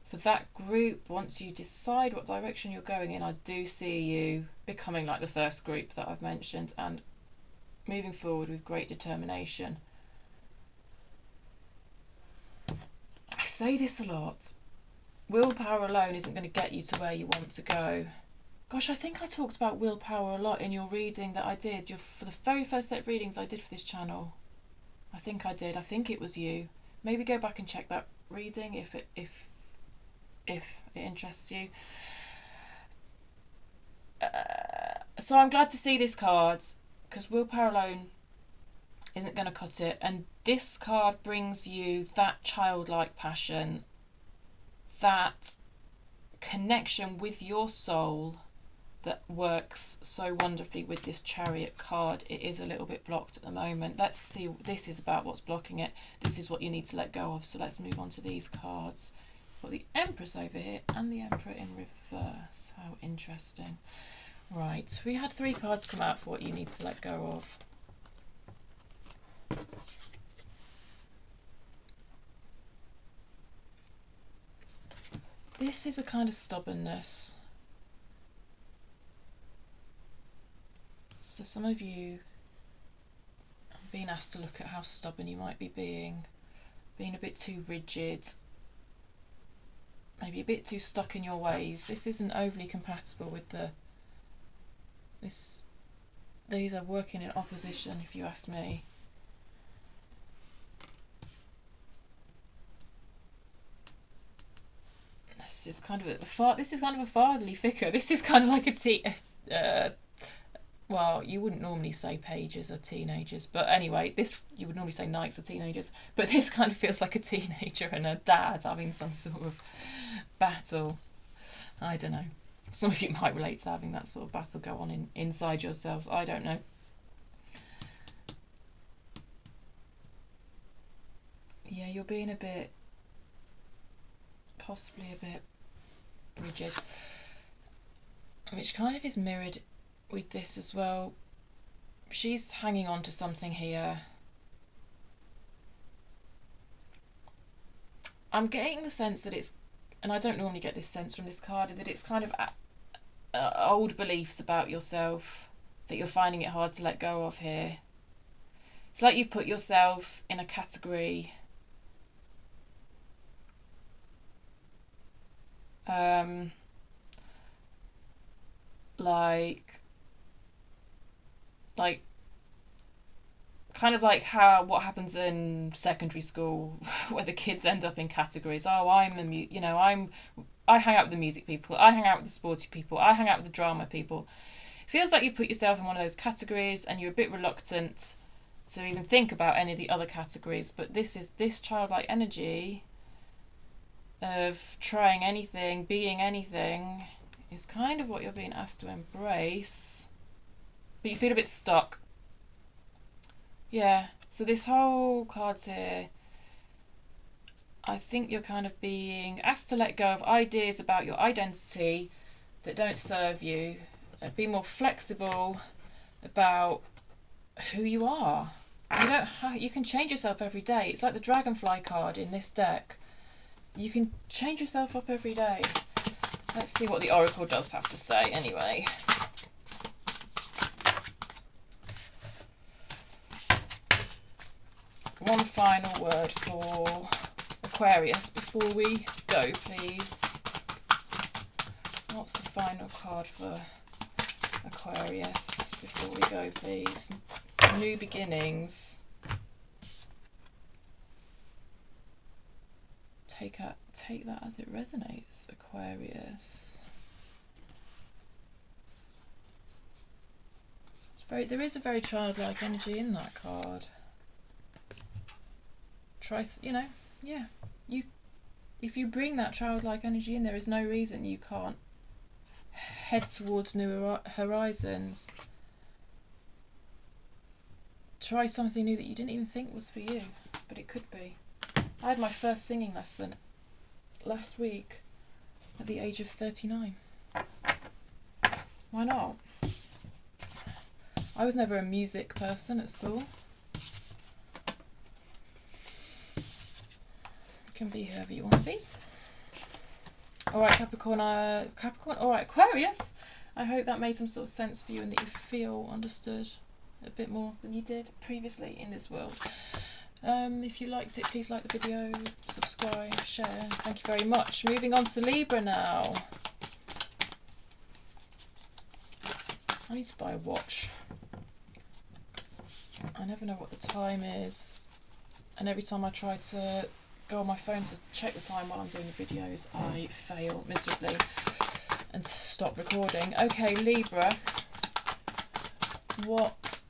For that group, once you decide what direction you're going in, I do see you becoming like the first group that I've mentioned and moving forward with great determination. I say this a lot. Willpower alone isn't going to get you to where you want to go. Gosh, I think I talked about willpower a lot in your reading that I did. For the very first set of readings I did for this channel. I think I did. I think it was you. Maybe go back and check that reading if if it interests you. So I'm glad to see this card, because willpower alone isn't going to cut it. And this card brings you that childlike passion, that connection with your soul that works so wonderfully with this Chariot card. It is a little bit blocked at the moment. Let's see, this is about what's blocking it. This is what you need to let go of. So let's move on to these cards. Got the Empress over here and the Emperor in reverse. How interesting. Right, we had 3 cards come out for what you need to let go of. This is a kind of stubbornness. So some of you have been asked to look at how stubborn you might be being a bit too rigid, maybe a bit too stuck in your ways. This isn't overly compatible with these are working in opposition, if you ask me. This is kind of a fatherly figure. This is kind of like a well, you wouldn't normally say pages are teenagers, but anyway, you would normally say knights are teenagers, but this kind of feels like a teenager and a dad having some sort of battle. I don't know. Some of you might relate to having that sort of battle go on inside yourselves. I don't know. Yeah, you're being possibly a bit rigid, which kind of is mirrored with this as well. She's hanging on to something here. I'm getting the sense that it's, and I don't normally get this sense from this card, that it's kind of old beliefs about yourself that you're finding it hard to let go of here. It's like you put yourself in a category like kind of like what happens in secondary school where the kids end up in categories. Oh, I hang out with the music people, I hang out with the sporty people, I hang out with the drama people. It feels like you put yourself in one of those categories and you're a bit reluctant to even think about any of the other categories. But this childlike energy of trying anything, being anything, is kind of what you're being asked to embrace. But you feel a bit stuck. Yeah, so this whole card's here. I think you're kind of being asked to let go of ideas about your identity that don't serve you. Be more flexible about who you are. You can change yourself every day. It's like the Dragonfly card in this deck. You can change yourself up every day. Let's see what the Oracle does have to say anyway. One final word for Aquarius before we go, please. What's the final card for Aquarius before we go, please? New beginnings. Take that as it resonates, Aquarius. There is a very childlike energy in that card. If you bring that childlike energy in, there is no reason you can't head towards new horizons. Try something new that you didn't even think was for you, but it could be. I had my first singing lesson last week at the age of 39. Why not? I was never a music person at school. You can be whoever you want to be. Alright, Capricorn, alright, Aquarius. I hope that made some sort of sense for you and that you feel understood a bit more than you did previously in this world. If you liked it, please like the video, subscribe, share. Thank you very much. Moving on to Libra now. I need to buy a watch. I never know what the time is. And every time I try to go on my phone to check the time while I'm doing the videos, I fail miserably and stop recording. Okay, Libra, what's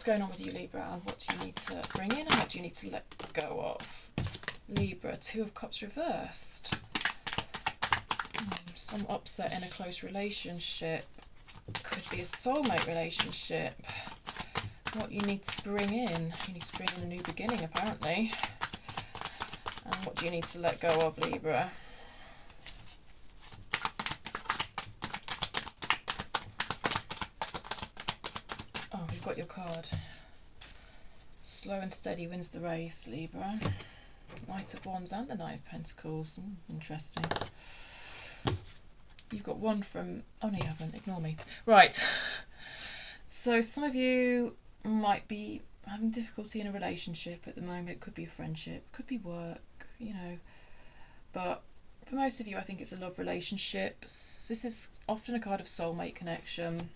going on with you, Libra, and what do you need to bring in and what do you need to let go of? Libra, Two of Cups reversed. Some upset in a close relationship. Could be a soulmate relationship. What you need to bring in. You need to bring in a new beginning, apparently. And what do you need to let go of, Libra? Oh, we've got your card. Slow and steady wins the race, Libra. Knight of Wands and the Knight of Pentacles. Interesting. You've got one from... Oh, no, you haven't. Ignore me. Right. So some of you might be having difficulty in a relationship at the moment. It could be a friendship. Could be work, you know. But for most of you, I think it's a love relationship. This is often a card of soulmate connection.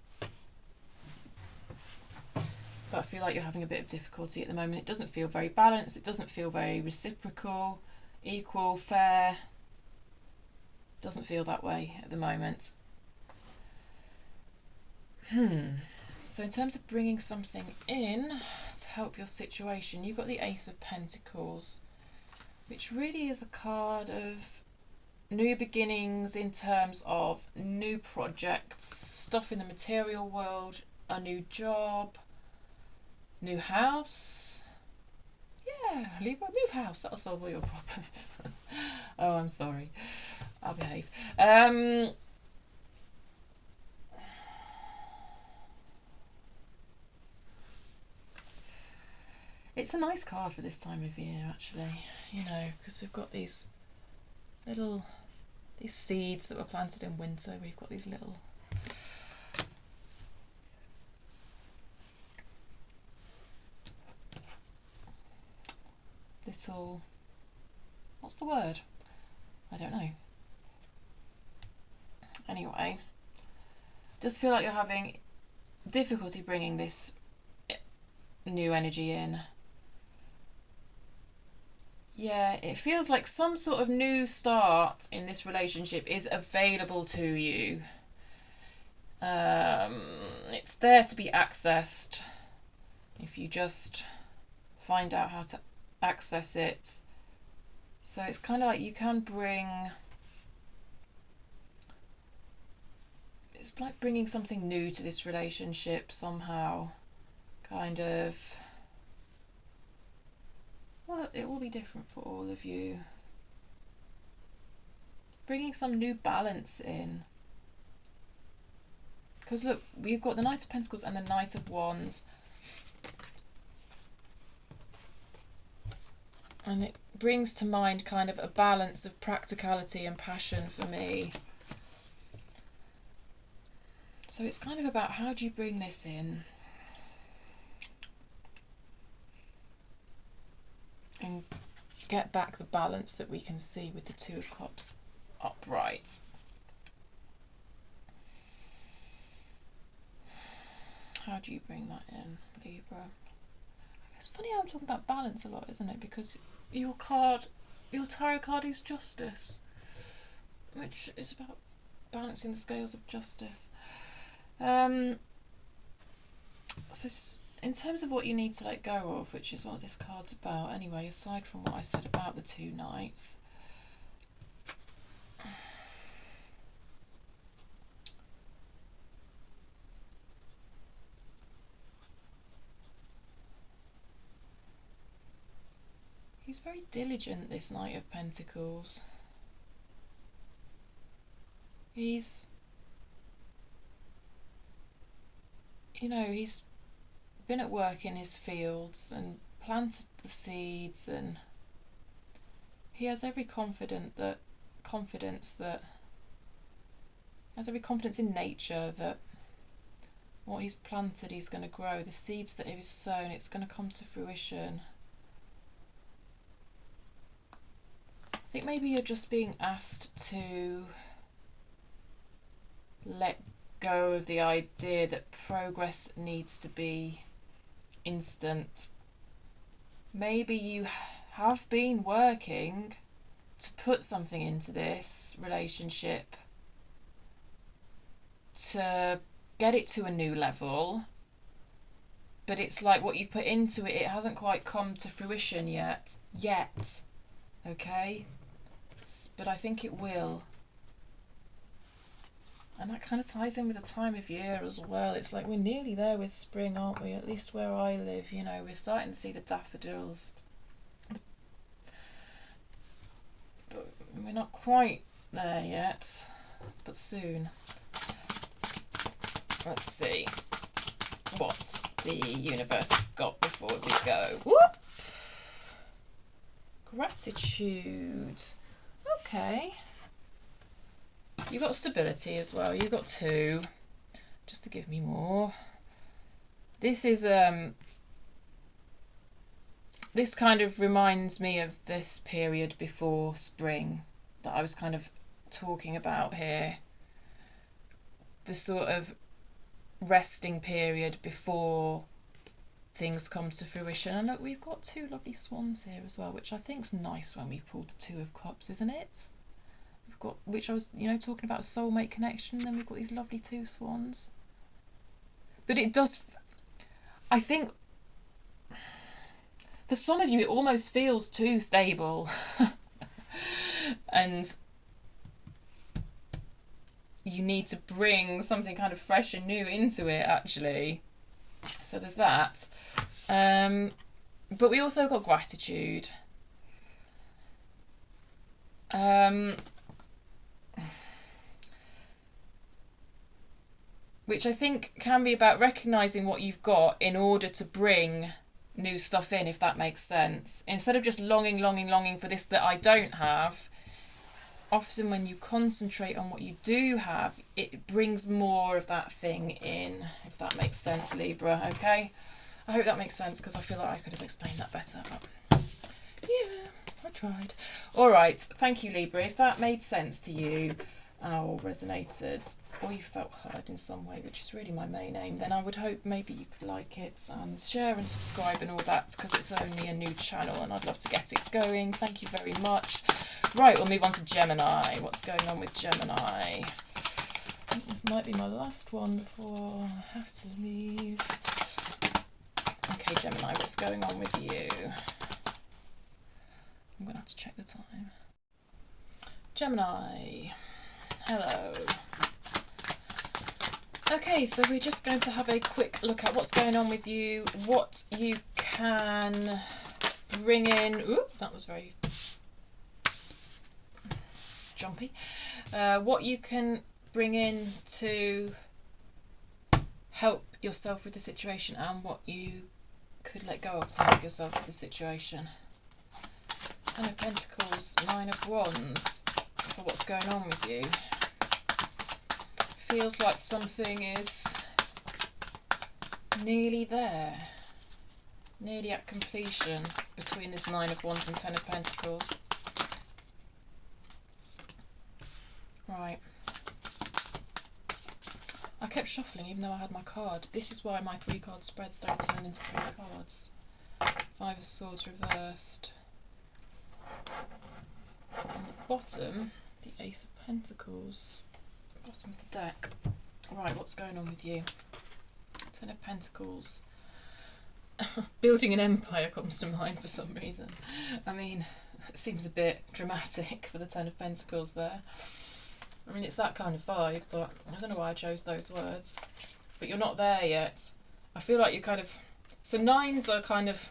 But I feel like you're having a bit of difficulty at the moment. It doesn't feel very balanced. It doesn't feel very reciprocal, equal, fair. Doesn't feel that way at the moment. So in terms of bringing something in to help your situation, you've got the Ace of Pentacles, which really is a card of new beginnings in terms of new projects, stuff in the material world, a new job, new house. Yeah, Libra, move house, that'll solve all your problems. Oh, I'm sorry. I'll behave. It's a nice card for this time of year, actually, you know, because we've got these seeds that were planted in winter. We've got these little what's the word? I don't know. Anyway, just feel like you're having difficulty bringing this new energy in. Yeah, it feels like some sort of new start in this relationship is available to you. It's there to be accessed if you just find out how to access it. So it's kind of like you can bring... It's like bringing something new to this relationship somehow. Kind of... Well, it will be different for all of you. Bringing some new balance in. Because look, we've got the Knight of Pentacles and the Knight of Wands. And it brings to mind kind of a balance of practicality and passion for me. So it's kind of about how do you bring this in? And get back the balance that we can see with the Two of Cups upright. How do you bring that in, Libra? It's funny how I'm talking about balance a lot, isn't it? Because your tarot card is Justice, which is about balancing the scales of justice. So in terms of what you need to let go of, which is what this card's about anyway, aside from what I said about the two knights, he's very diligent, this Knight of Pentacles. He's, you know, he's been at work in his fields and planted the seeds, and he has every confidence in nature that what he's planted he's going to grow. The seeds that he's sown, it's going to come to fruition. I think maybe you're just being asked to let go of the idea that progress needs to be instant. maybe you have been working to put something into this relationship to get it to a new level, but it's like what you put into it, it hasn't quite come to fruition yet. Okay? But I think it will. And that kind of ties in with the time of year as well. It's like we're nearly there with spring, aren't we? At least where I live, you know, we're starting to see the daffodils. But we're not quite there yet, but soon. Let's see what the universe has got before we go. Whoop! Gratitude. Okay. You got stability as well. You got 2. Just to give me more. This is this kind of reminds me of this period before spring that I was kind of talking about here. The sort of resting period before things come to fruition. And look, we've got 2 lovely swans here as well, which I think's nice when we've pulled the 2 of cups, isn't it? We've got, which I was, you know, talking about a soulmate connection, and then we've got these lovely 2 swans. But it does, I think, for some of you, it almost feels too stable. And you need to bring something kind of fresh and new into it, actually. So there's that. But we also got gratitude. Which I think can be about recognising what you've got in order to bring new stuff in, if that makes sense. Instead of just longing for this that I don't have, often when you concentrate on what you do have, it brings more of that thing in, if that makes sense, Libra, okay? I hope that makes sense, because I feel like I could have explained that better, but yeah, I tried. All right, thank you, Libra. If that made sense to you, or resonated, or you felt heard in some way, which is really my main aim, then I would hope maybe you could like it and share and subscribe and all that, because it's only a new channel and I'd love to get it going. Thank you very much. Right, we'll move on to Gemini. What's going on with Gemini? I think this might be my last one before I have to leave. Okay, Gemini, what's going on with you? I'm going to have to check the time. Gemini. Hello. Okay, so we're just going to have a quick look at what's going on with you, what you can bring in. Ooh, that was very jumpy. What you can bring in to help yourself with the situation, and what you could let go of to help yourself with the situation. Ten of Pentacles, 9 of Wands for what's going on with you. Feels like something is nearly there, nearly at completion between this 9 of Wands and 10 of Pentacles. Right. I kept shuffling even though I had my card. This is why my 3-card spreads don't turn into 3 cards. 5 of Swords reversed. On the bottom, the Ace of Pentacles. Bottom of the deck. Right, what's going on with you? 10 of Pentacles. Building an empire comes to mind for some reason. I mean, it seems a bit dramatic for the 10 of Pentacles there. I mean, it's that kind of vibe, but I don't know why I chose those words. But you're not there yet. I feel like you're kind of... So nines are kind of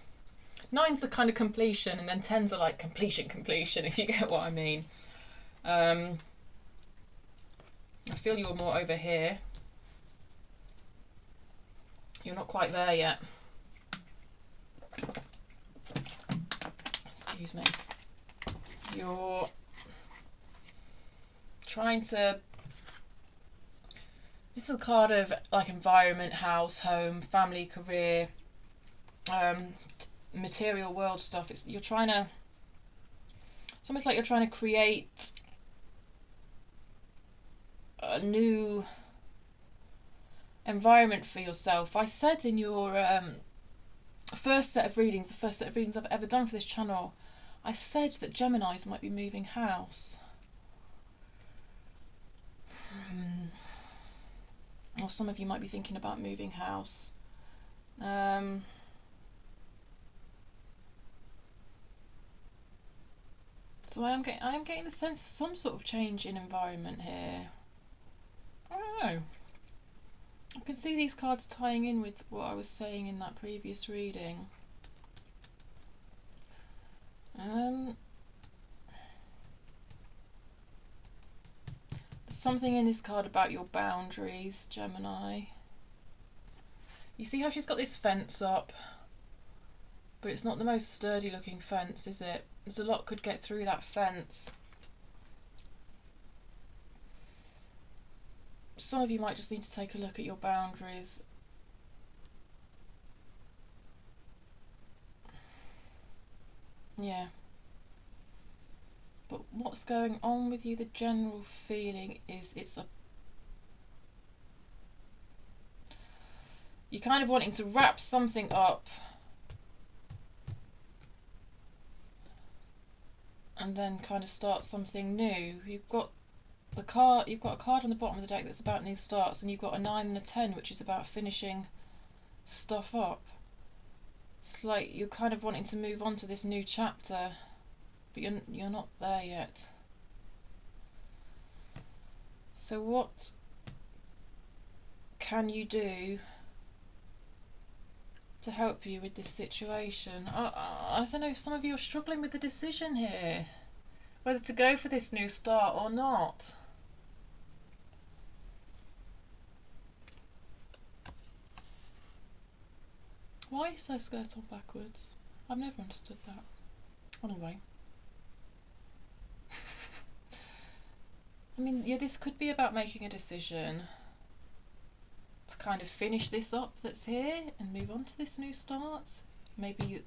completion, and then 10s are like completion, if you get what I mean. I feel you're more over here. You're not quite there yet. Excuse me. You're trying to... This is a card of like environment, house, home, family, career, material world stuff. It's almost like you're trying to create a new environment for yourself. I said in your first set of readings, the first set of readings I've ever done for this channel, I said that Geminis might be moving house. Or some of you might be thinking about moving house. So I am getting the sense of some sort of change in environment here. I don't know. I can see these cards tying in with what I was saying in that previous reading. There's something in this card about your boundaries, Gemini. You see how she's got this fence up, but it's not the most sturdy looking fence, is it? There's a lot could get through that fence. Some of you might just need to take a look at your boundaries. Yeah. But what's going on with you, the general feeling is you're kind of wanting to wrap something up and then kind of start something new. You've got a card on the bottom of the deck that's about new starts, and you've got a 9 and a 10, which is about finishing stuff up. It's like you're kind of wanting to move on to this new chapter, but you're not there yet. So what can you do to help you with this situation? I don't know if some of you are struggling with the decision here, whether to go for this new start or not. Why is her skirt on backwards? I've never understood that. Anyway. I mean, yeah, this could be about making a decision to kind of finish this up that's here and move on to this new start. Maybe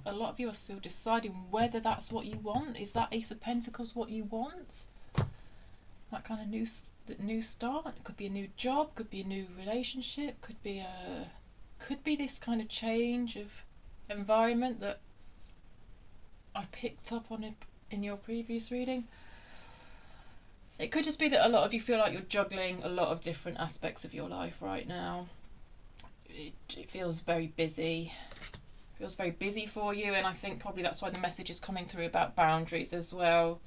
a lot of you are still deciding whether that's what you want. Is that Ace of Pentacles what you want? That kind of new start? It could be a new job, could be a new relationship, could be this kind of change of environment that I picked up on it in your previous reading. It could just be that a lot of you feel like you're juggling a lot of different aspects of your life right now. It feels very busy. It feels very busy for you, and I think probably that's why the message is coming through about boundaries as well.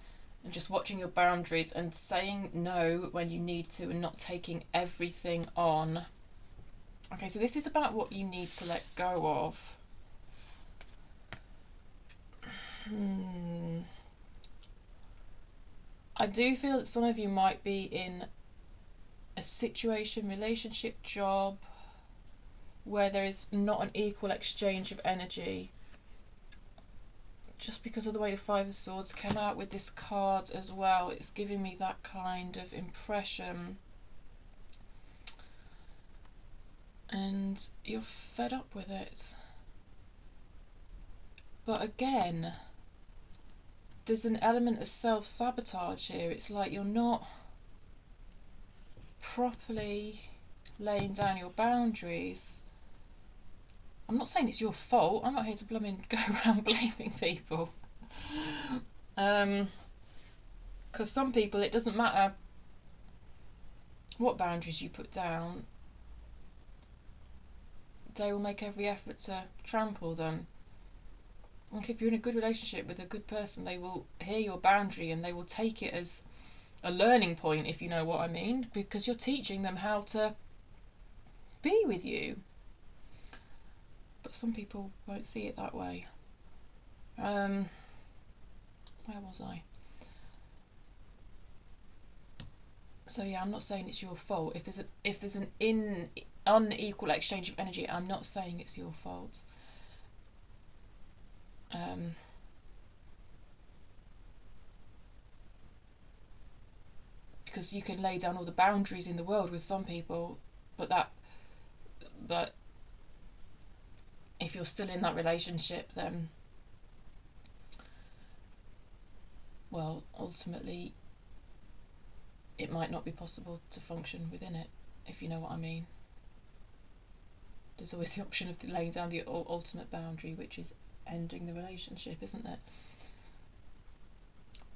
And just watching your boundaries and saying no when you need to and not taking everything on. Okay, so this is about what you need to let go of. I do feel that some of you might be in a situation, relationship, job, where there is not an equal exchange of energy. Just because of the way the Five of Swords came out with this card as well, it's giving me that kind of impression. And you're fed up with it. But again, there's an element of self-sabotage here. It's like you're not properly laying down your boundaries. I'm not saying it's your fault. I'm not here to blooming go around blaming people. Because some people, it doesn't matter what boundaries you put down, they will make every effort to trample them. Like if you're in a good relationship with a good person, they will hear your boundary and they will take it as a learning point, if you know what I mean, because you're teaching them how to be with you. But some people won't see it that way. Where was I? So yeah, I'm not saying it's your fault. If there's an unequal exchange of energy, I'm not saying it's your fault. Because you can lay down all the boundaries in the world with some people, but if you're still in that relationship, then, well, ultimately it might not be possible to function within it, if you know what I mean. there's always the option of laying down the ultimate boundary, which is ending the relationship, isn't it?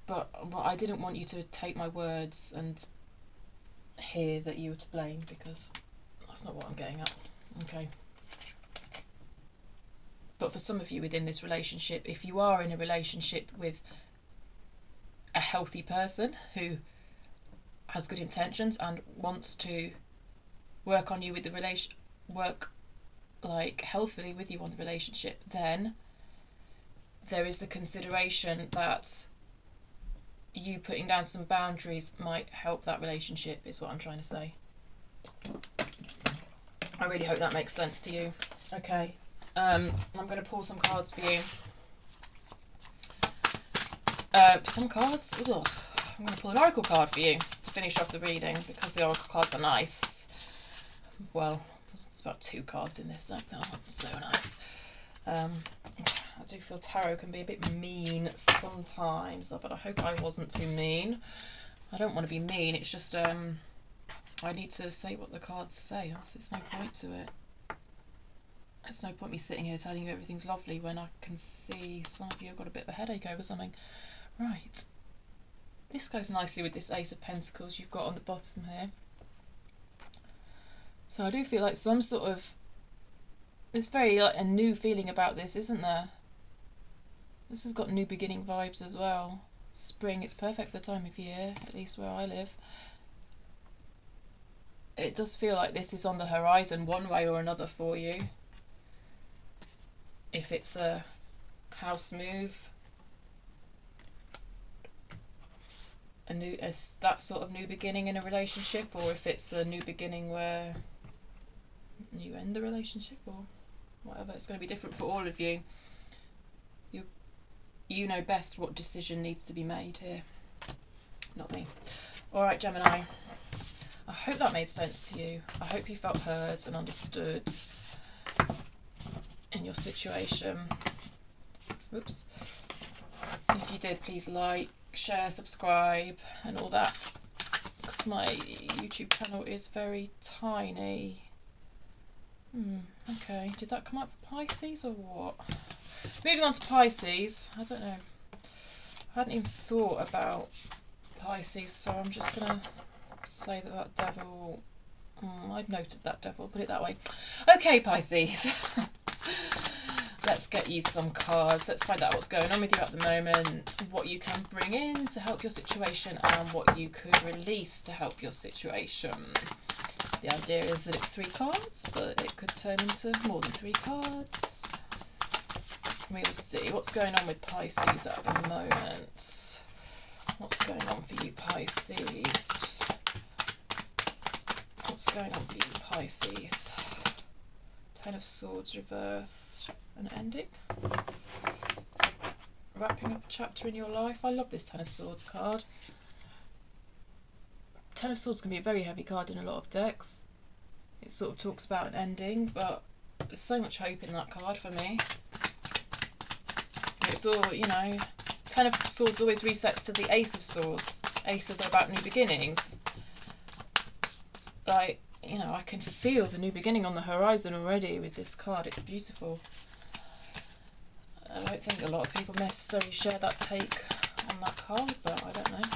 But I didn't want you to take my words and hear that you were to blame, because that's not what I'm getting at. Okay. But for some of you within this relationship, if you are in a relationship with a healthy person who has good intentions and wants to work on you with the work like healthily with you on the relationship, then there is the consideration that you putting down some boundaries might help that relationship, is what I'm trying to say. I really hope that makes sense to you. Okay, I'm going to pull some cards for you. Some cards? Ugh. I'm going to pull an oracle card for you to finish off the reading, because the oracle cards are nice. Well, there's about 2 cards in this deck that aren't so nice. I do feel tarot can be a bit mean sometimes, but I hope I wasn't too mean. I don't want to be mean, it's just I need to say what the cards say, else there's no point to it. There's no point me sitting here telling you everything's lovely when I can see some of you have got a bit of a headache over something. Right, this goes nicely with this Ace of Pentacles you've got on the bottom here. So I do feel like some sort of, there's very like a new feeling about this, isn't there? This has got new beginning vibes as well. Spring, it's perfect for the time of year, at least where I live. It does feel like this is on the horizon one way or another for you. If it's a house move, that sort of new beginning in a relationship, or if it's a new beginning where you end the relationship, or whatever. It's going to be different for all of you. You know best what decision needs to be made here, not me. Alright, Gemini, I hope that made sense to you. I hope you felt heard and understood in your situation. Oops. If you did, please like, share, subscribe and all that, because my YouTube channel is very tiny. Okay, did that come out for Pisces or what? Moving on to Pisces, I don't know. I hadn't even thought about Pisces, so I'm just going to say that devil... I've noted that devil, put it that way. Okay, Pisces. Let's get you some cards. Let's find out what's going on with you at the moment, what you can bring in to help your situation, and what you could release to help your situation. The idea is that it's 3 cards, but it could turn into more than 3 cards. We will see what's going on with Pisces at the moment. What's going on for you, Pisces? What's going on for you, Pisces? 10 of Swords reversed. An ending. Wrapping up a chapter in your life. I love this 10 of Swords card. 10 of Swords can be a very heavy card in a lot of decks. It sort of talks about an ending, but there's so much hope in that card for me. It's all, you know, 10 of Swords always resets to the Ace of Swords. Aces are about new beginnings. Like, you know, I can feel the new beginning on the horizon already with this card. It's beautiful. I don't think a lot of people necessarily share that take on that card, but I don't know.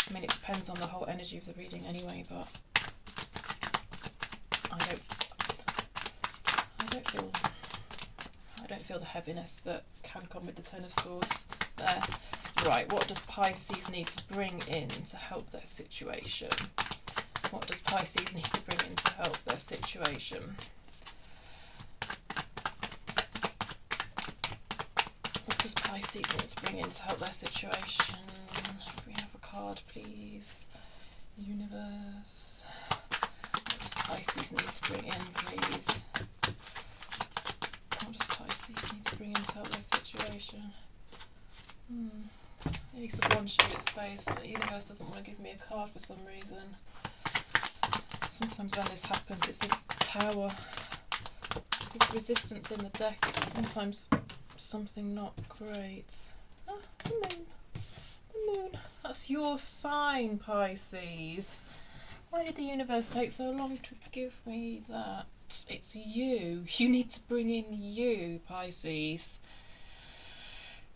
I mean, it depends on the whole energy of the reading anyway, but I don't feel the heaviness that can come with the 10 of Swords there. Right, what does Pisces need to bring in to help their situation? What does Pisces need to bring in to help their situation? What does Pisces need to bring in to help their situation? Can we have a card, please? Universe. What does Pisces need to bring in, please? What does Pisces need to bring in to help their situation? Ace of Wands showed its face. The universe doesn't want to give me a card for some reason. Sometimes when this happens, it's a Tower. This resistance in the deck, it's sometimes something not great. Ah, the moon. The moon. That's your sign, Pisces. Why did the universe take so long to give me that? It's you. You need to bring in you, Pisces.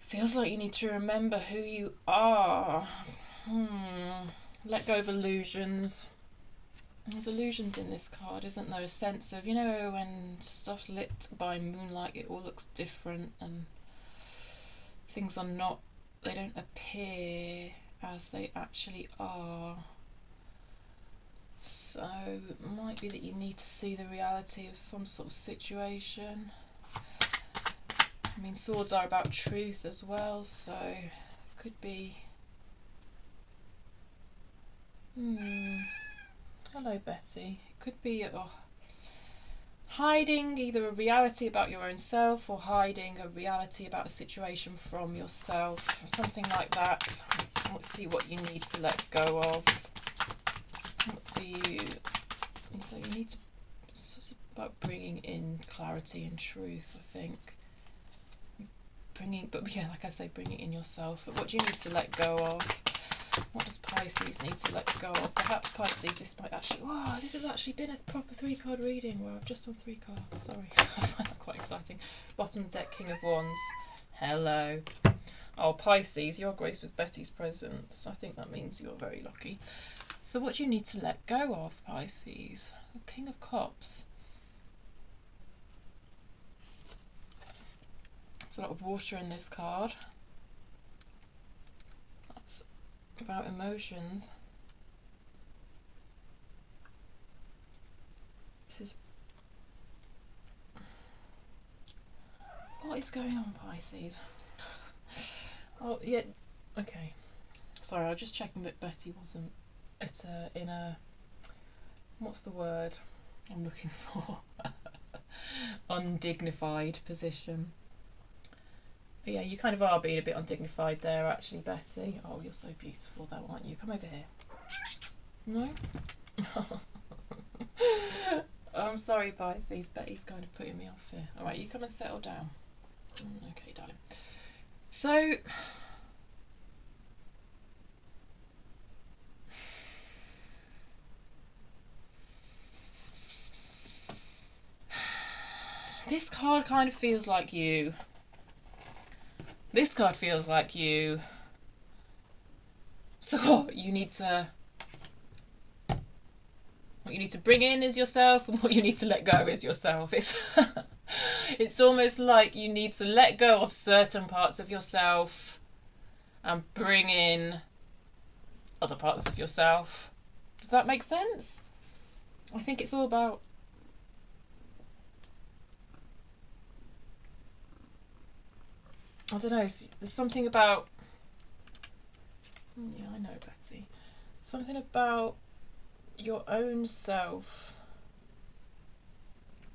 Feels like you need to remember who you are. Let go of illusions. There's illusions in this card, isn't there? A sense of, you know, when stuff's lit by moonlight, it all looks different and things are not, they don't appear as they actually are. So it might be that you need to see the reality of some sort of situation. I mean, swords are about truth as well, so it could be... Hello, Betty. It could be hiding either a reality about your own self or hiding a reality about a situation from yourself, or something like that. Let's see what you need to let go of. What do you... So you need to... It's about bringing in clarity and truth, I think. But yeah, like I say, bring it in yourself. But what do you need to let go of? What does Pisces need to let go of? Perhaps Pisces, this might actually... Wow, this has actually been a proper 3-card reading where I've just done 3 cards. Sorry, I find that quite exciting. Bottom deck, King of Wands. Hello. Oh, Pisces, you're graced with Betty's presence. I think that means you're very lucky. So what do you need to let go of, Pisces? King of Cups. There's a lot of water in this card. That's about emotions. This is... What is going on, Pisces? Oh, yeah, okay. Sorry, I was just checking that Betty wasn't in a... What's the word I'm looking for? Undignified position. But yeah, you kind of are being a bit undignified there, actually, Betty. Oh, you're so beautiful, though, aren't you? Come over here. No? I'm sorry, Pisces. Betty's kind of putting me off here. All right, you come and settle down. Okay, darling. So... This card kind of feels like you. This card feels like you. So you need to... What you need to bring in is yourself, and what you need to let go is yourself. It's almost like you need to let go of certain parts of yourself and bring in other parts of yourself. Does that make sense? I think it's all about... I don't know, there's something about... Yeah, I know, Betty. Something about your own self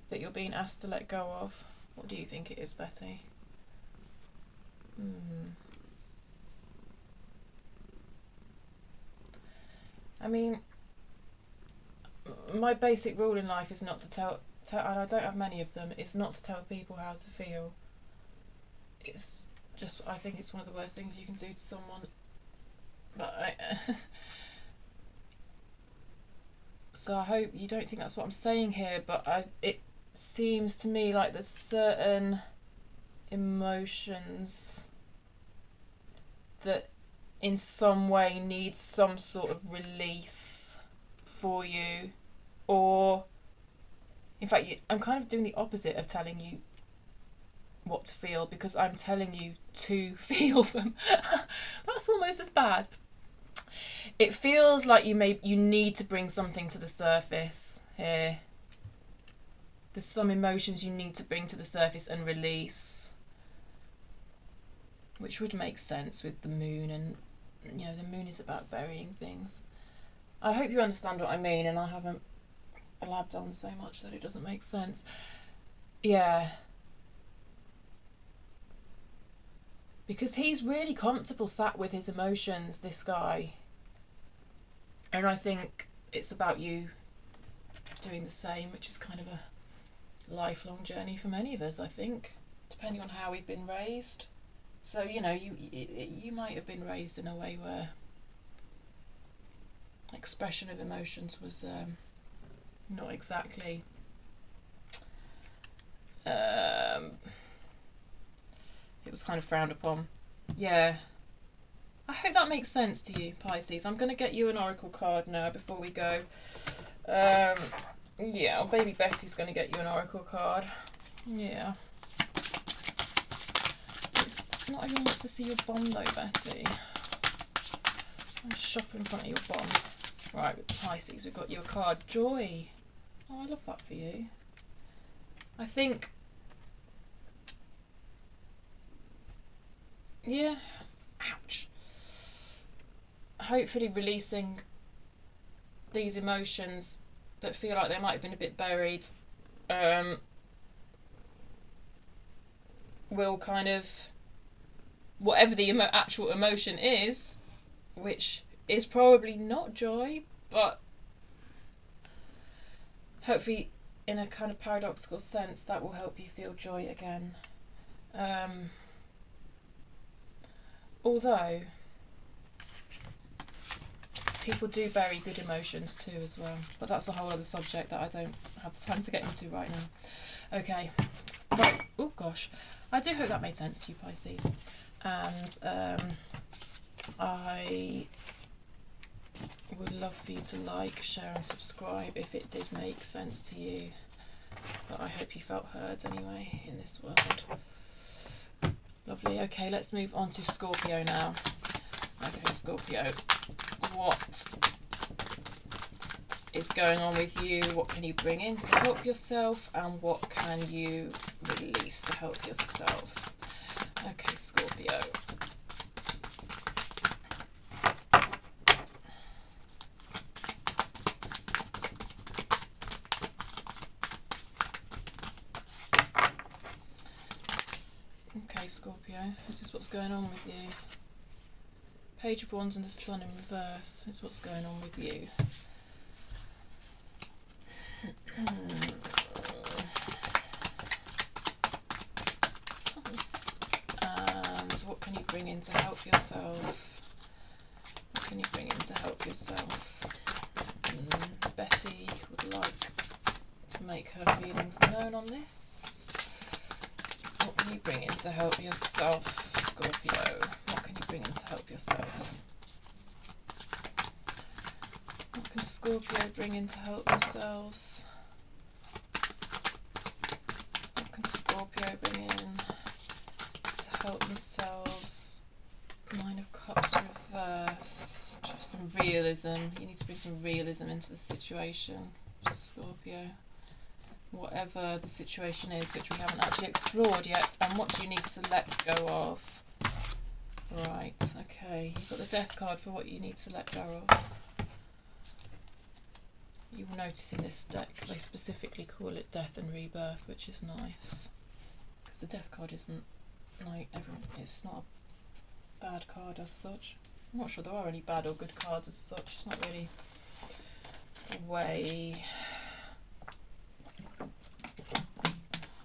that you're being asked to let go of. What do you think it is, Betty? I mean, my basic rule in life is not to tell, and I don't have many of them, it's not to tell people how to feel. It's just, I think it's one of the worst things you can do to someone. But so I hope you don't think that's what I'm saying here, but it seems to me like there's certain emotions that in some way need some sort of release for you. Or, in fact, I'm kind of doing the opposite of telling you what to feel, because I'm telling you to feel them. That's almost as bad. It feels like you need to bring something to the surface here. There's some emotions you need to bring to the surface and release, which would make sense with the moon, and you know, the moon is about burying things. I hope you understand what I mean, and I haven't blabbed on so much that it doesn't make sense. Yeah. Because he's really comfortable sat with his emotions, this guy. And I think it's about you doing the same, which is kind of a lifelong journey for many of us, I think, depending on how we've been raised. So, you know, you might have been raised in a way where expression of emotions was not exactly It was kind of frowned upon. Yeah. I hope that makes sense to you, Pisces. I'm going to get you an oracle card now before we go. Yeah, baby Betty's going to get you an oracle card. Yeah. Not everyone wants to see your bomb though, Betty. Shop in front of your bomb. Right, with Pisces, we've got you a card. Joy. Oh, I love that for you. I think... Yeah. Ouch. Hopefully releasing these emotions that feel like they might have been a bit buried will kind of... Whatever the actual emotion is, which is probably not joy, but hopefully in a kind of paradoxical sense that will help you feel joy again. Although people do bury good emotions too as well, but that's a whole other subject that I don't have the time to get into right now. Okay, right. Oh gosh, I do hope that made sense to you, Pisces. And I would love for you to like, share and subscribe if it did make sense to you. But I hope you felt heard anyway in this world. Lovely. Okay, let's move on to Scorpio now. Okay, Scorpio, what is going on with you? What can you bring in to help yourself? And what can you release to help yourself? Okay, Scorpio. Okay, Scorpio, this is what's going on with you. Page of Wands and the Sun in reverse is what's going on with you. And what can you bring in to help yourself? What can you bring in to help yourself? Betty would like to make her feelings known on this. What can you bring in to help yourself, Scorpio? What can you bring in to help yourself? What can Scorpio bring in to help themselves? What can Scorpio bring in to help themselves? Nine of Cups reversed. Some realism. You need to bring some realism into the situation, Scorpio. Whatever the situation is, which we haven't actually explored yet. And what do you need to let go of? Right, okay. You've got the Death card for what you need to let go of. You will notice in this deck they specifically call it Death and Rebirth, which is nice. Because the Death card isn't like everyone, it's not a bad card as such. I'm not sure there are any bad or good cards as such. It's not really a way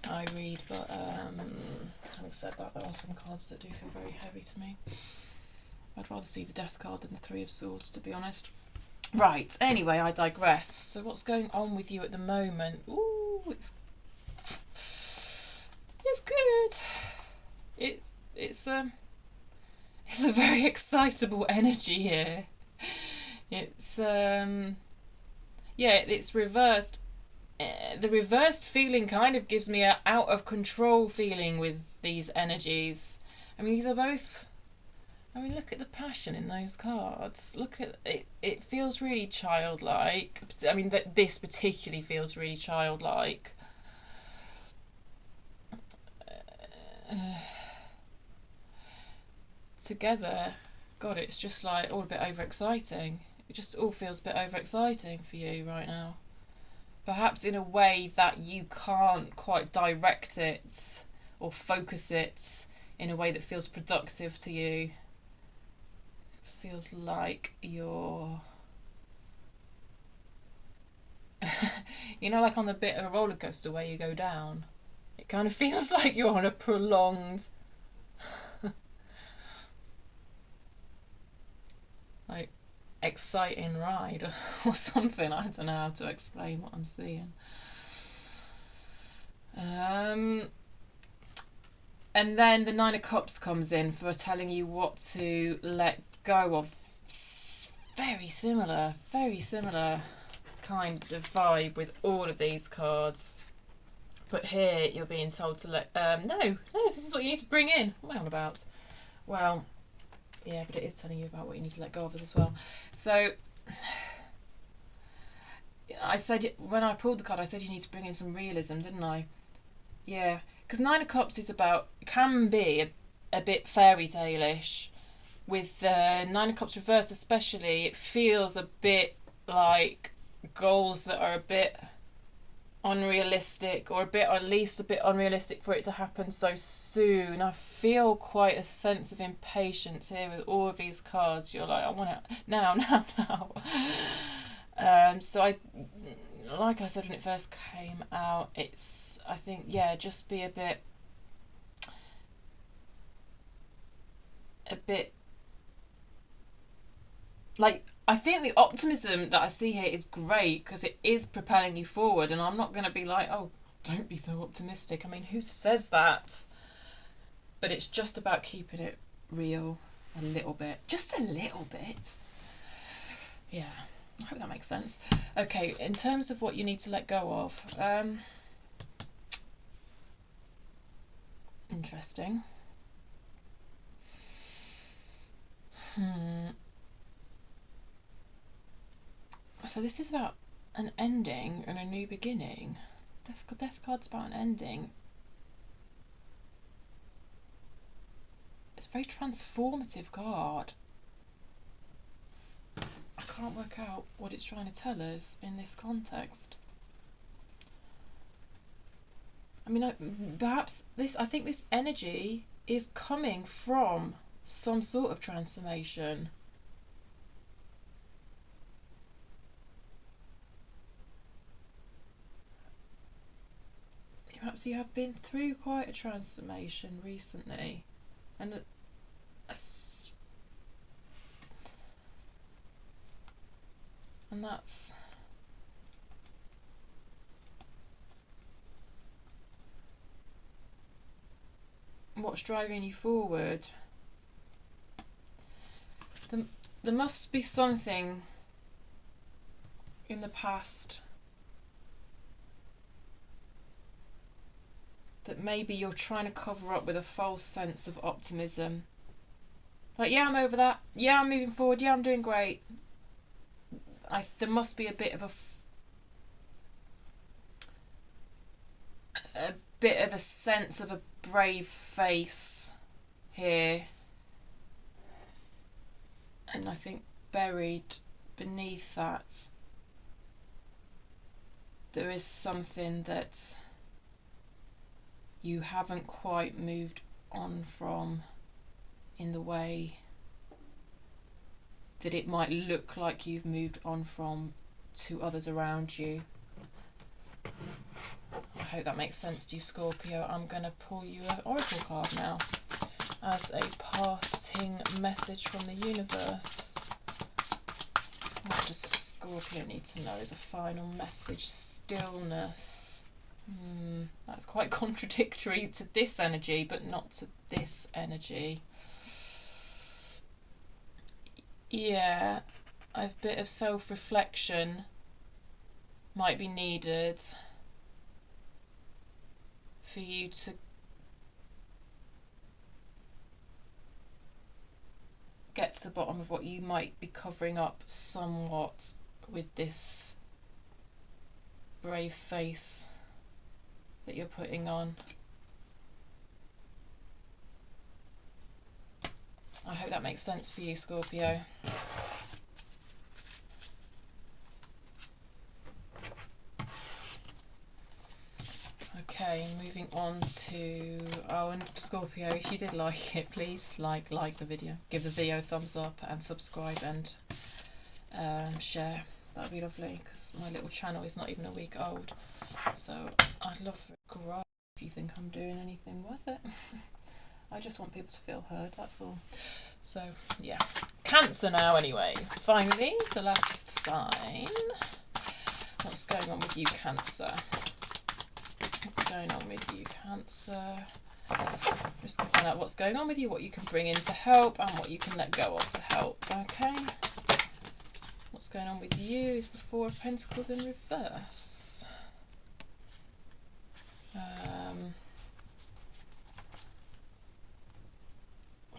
I read, but having said that, there are some cards that do feel very heavy to me. I'd rather see the Death card than the Three of Swords, to be honest. Right, anyway, I digress. So what's going on with you at the moment? Ooh, it's good. It's a very excitable energy here. It's yeah, it's reversed. The reversed feeling kind of gives me an out of control feeling with these energies. I mean, these are both... I mean, look at the passion in those cards. Look at it. It feels really childlike. I mean, this particularly feels really childlike. Together, God, it's just like all a bit overexciting. It just all feels a bit overexciting for you right now. Perhaps in a way that you can't quite direct it or focus it in a way that feels productive to you. It feels like you're... you know, like on the bit of a roller coaster where you go down. It kind of feels like you're on a prolonged... like exciting ride or something. I don't know how to explain what I'm seeing. And then the Nine of Cups comes in for telling you what to let go of. Very similar kind of vibe with all of these cards. But here you're being told to let... no, this is what you need to bring in. What am I on about? Well, yeah, but it is telling you about what you need to let go of as well. So I said, when I pulled the card, I said you need to bring in some realism, didn't I? Yeah, because Nine of Cups is about, can be a bit fairy tale-ish. With Nine of Cups reversed especially, it feels a bit like goals that are a bit unrealistic, or at least a bit unrealistic for it to happen so soon. I feel quite a sense of impatience here with all of these cards. You're like, I want it now. So like I said when it first came out, it's, I think, yeah, just be a bit like, I think the optimism that I see here is great because it is propelling you forward, and I'm not going to be like, oh, don't be so optimistic. I mean, who says that? But it's just about keeping it real a little bit. Just a little bit. Yeah, I hope that makes sense. Okay, in terms of what you need to let go of, interesting. So this is about an ending and a new beginning. Death card's about an ending. It's a very transformative card. I can't work out what it's trying to tell us in this context. I mean, perhaps this, I think this energy is coming from some sort of transformation. Perhaps you have been through quite a transformation recently, and that's what's driving you forward. There must be something in the past that maybe you're trying to cover up with a false sense of optimism. Like, yeah, I'm over that. Yeah, I'm moving forward. Yeah, I'm doing great. There must be a bit of a sense of a brave face here. And I think buried beneath that, there is something that you haven't quite moved on from in the way that it might look like you've moved on from to others around you. I hope that makes sense to you, Scorpio. I'm going to pull you an oracle card now as a parting message from the universe. What does Scorpio need to know as a final message? Stillness. That's quite contradictory to this energy, but not to this energy. Yeah, a bit of self-reflection might be needed for you to get to the bottom of what you might be covering up somewhat with this brave face that you're putting on. I hope that makes sense for you, Scorpio. Okay, moving on to, oh, and Scorpio, if you did like it, please like the video, give the video a thumbs up and subscribe and share. That would be lovely, because my little channel is not even a week old, so I'd love for it to grow if you think I'm doing anything worth it. I just want people to feel heard, that's all. So, yeah. Cancer now, anyway. Finally, the last sign. What's going on with you, Cancer? What's going on with you, Cancer? Just going to find out what's going on with you, what you can bring in to help, and what you can let go of to help. Okay. What's going on with you is the Four of Pentacles in reverse.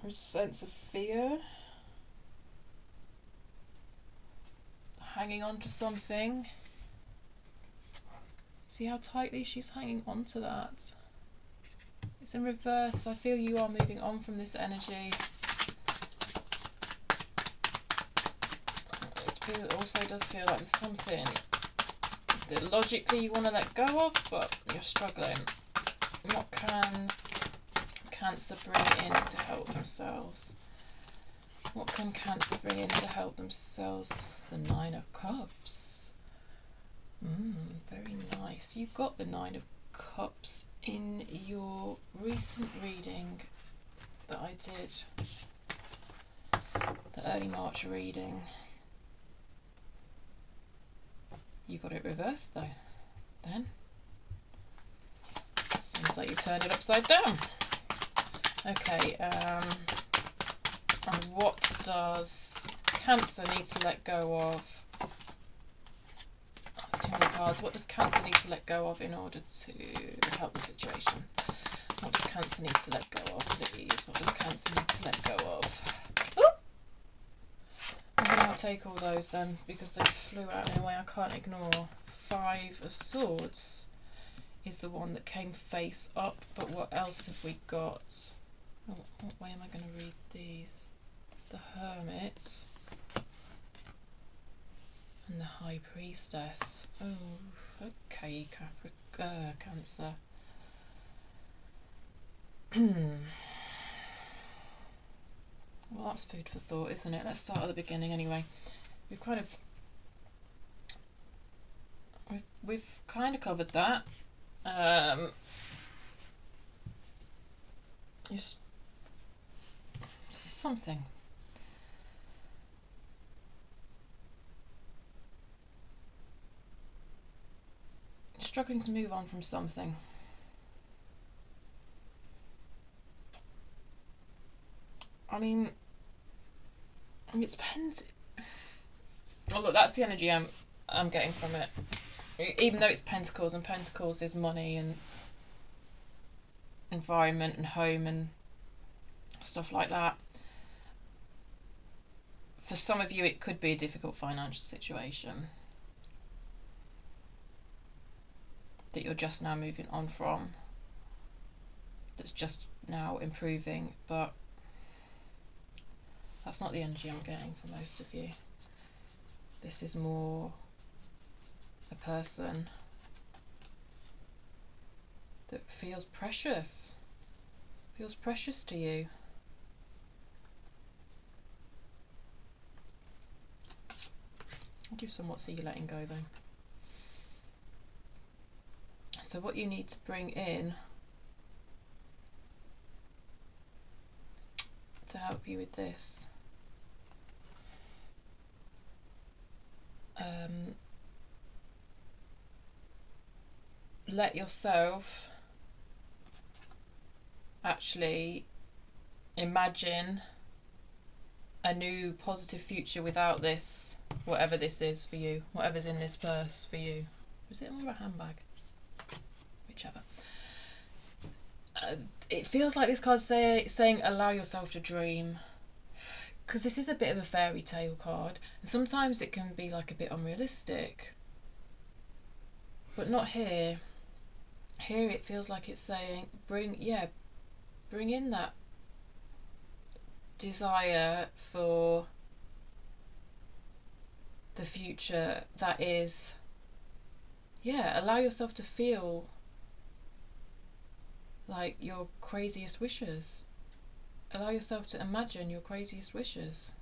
A sense of fear. Hanging on to something. See how tightly she's hanging on to that? It's in reverse. I feel you are moving on from this energy. It also does feel like there's something that logically you want to let go of, but you're struggling. What can Cancer bring in to help themselves? What can Cancer bring in to help themselves? The Nine of Cups. Very nice. You've got the Nine of Cups in your recent reading that I did. The early March reading. You got it reversed though, then. Seems like you've turned it upside down. Okay, and what does Cancer need to let go of? Oh, too many cards. What does Cancer need to let go of in order to help the situation? What does Cancer need to let go of, please? What does Cancer need to let go of? Ooh! I'm going to take all those then, because they flew out in a way I can't ignore. Five of Swords is the one that came face up, but what else have we got? Oh, what way am I going to read these? The Hermit and the High Priestess. Oh, okay, Cancer. Well, that's food for thought, isn't it? Let's start at the beginning anyway. We've kind of covered that. Just something. Struggling to move on from something. I mean, it depends. Oh look, that's the energy I'm getting from it. Even though it's Pentacles, and Pentacles is money and environment and home and stuff like that. For some of you, it could be a difficult financial situation that you're just now moving on from. That's just now improving, but that's not the energy I'm getting for most of you. This is more a person that feels precious to you. I'll do some what see you letting go though. So what you need to bring in to help you with this, let yourself actually imagine a new positive future without this, whatever this is for you, whatever's in this purse for you. Is it more of a handbag? Whichever. It feels like this card's saying allow yourself to dream, because this is a bit of a fairy tale card, and sometimes it can be like a bit unrealistic, but not here. Here it feels like it's saying bring in that desire for the future that is, allow yourself to feel like your craziest wishes. Allow yourself to imagine your craziest wishes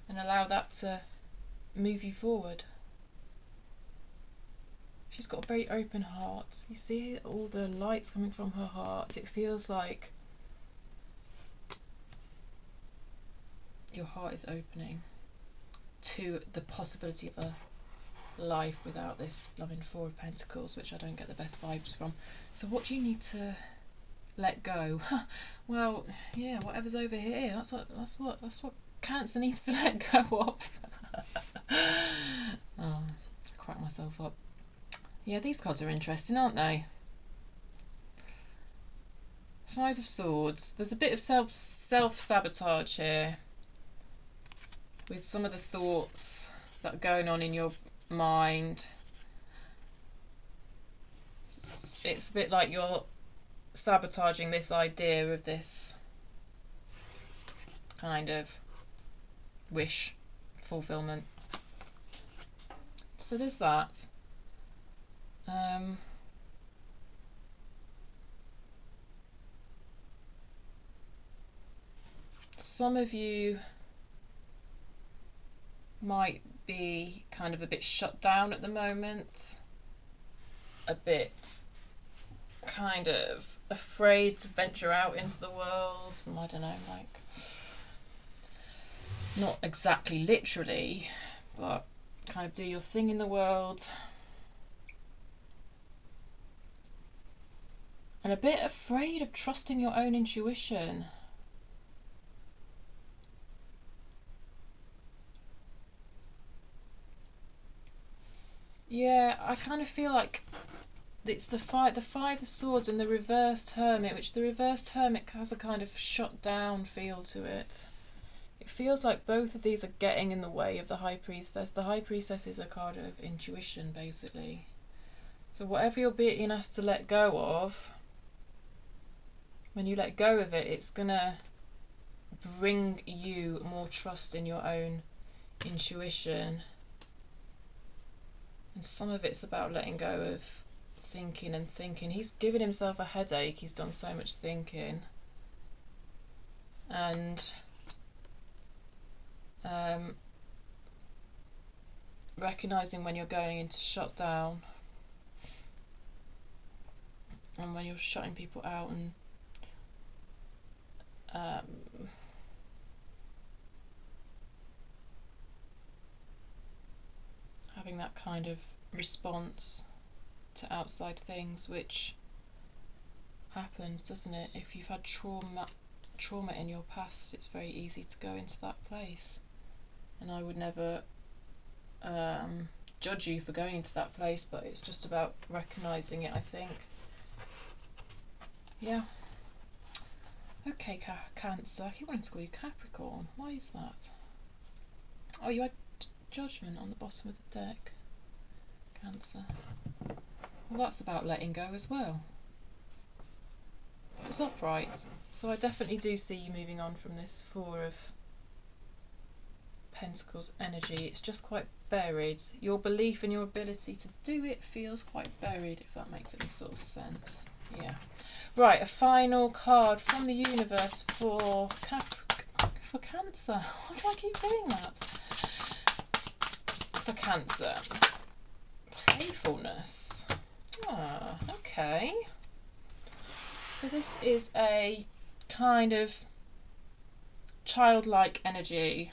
and allow that to move you forward. She's got a very open heart. You see all the lights coming from her heart. It feels like your heart is opening to the possibility of a life without this blooming Four of Pentacles, which I don't get the best vibes from. So what do you need to let go? Well, yeah, whatever's over here, that's what Cancer needs to let go of. Oh, crack myself up. Yeah, these cards are interesting, aren't they? Five of Swords. There's a bit of self-sabotage here with some of the thoughts that are going on in your mind. It's a bit like you're sabotaging this idea of this kind of wish fulfillment. So there's that. Some of you might be kind of a bit shut down at the moment, a bit kind of afraid to venture out into the world. I don't know, like, not exactly literally, but kind of do your thing in the world. And a bit afraid of trusting your own intuition. Yeah, I kind of feel like it's the Five of Swords and the reversed Hermit, which the reversed Hermit has a kind of shut down feel to it. It feels like both of these are getting in the way of the High Priestess. The High Priestess is a card of intuition, basically. So whatever you're being asked to let go of, when you let go of it, it's going to bring you more trust in your own intuition. And some of it's about letting go of thinking and thinking. He's given himself a headache. He's done so much thinking. And recognizing when you're going into shutdown and when you're shutting people out, and having that kind of response to outside things, which happens, doesn't it? If you've had trauma in your past, it's very easy to go into that place. And I would never judge you for going into that place, but it's just about recognizing it, I think. Yeah. Okay, Cancer. I keep wanting to call you Capricorn. Why is that? Oh, you had Judgment on the bottom of the deck. Cancer. Well, that's about letting go as well. It's upright. So I definitely do see you moving on from this Four of Pentacles energy. It's just quite buried. Your belief in your ability to do it feels quite buried, if that makes any sort of sense. Yeah. Right, a final card from the universe for Cancer. Why do I keep doing that? For Cancer. Playfulness. Ah, okay. So this is a kind of childlike energy,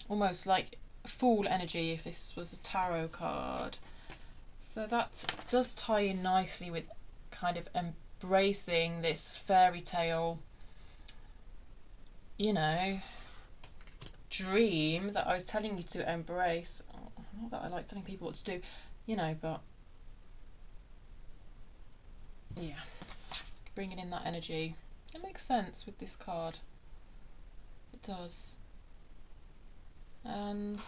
almost like Fool energy if this was a tarot card. So that does tie in nicely with kind of embracing this fairy tale, you know, dream that I was telling you to embrace. Oh, not that I like telling people what to do, you know, but yeah, bringing in that energy. It makes sense with this card. It does. And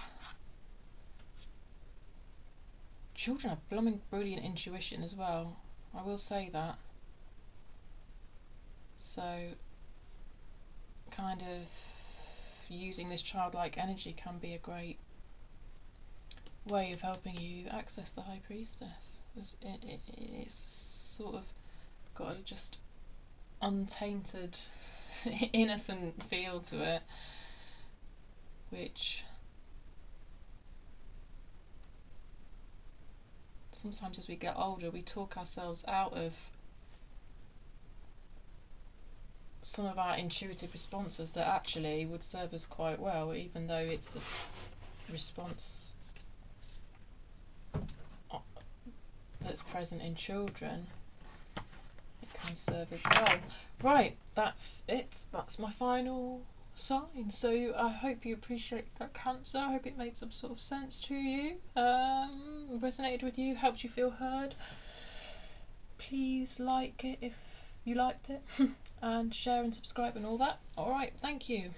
children have blooming brilliant intuition as well. I will say that. So kind of using this childlike energy can be a great way of helping you access the High Priestess. It's sort of got a just untainted, innocent feel to it, which sometimes as we get older we talk ourselves out of some of our intuitive responses that actually would serve us quite well, even though it's a response that's present in children, it can serve as well. Right, that's it. That's my final sign. So I hope you appreciate that, Cancer. I hope it made some sort of sense to you, resonated with you, helped you feel heard. Please like it if you liked it, and share and subscribe and all that. Alright, thank you.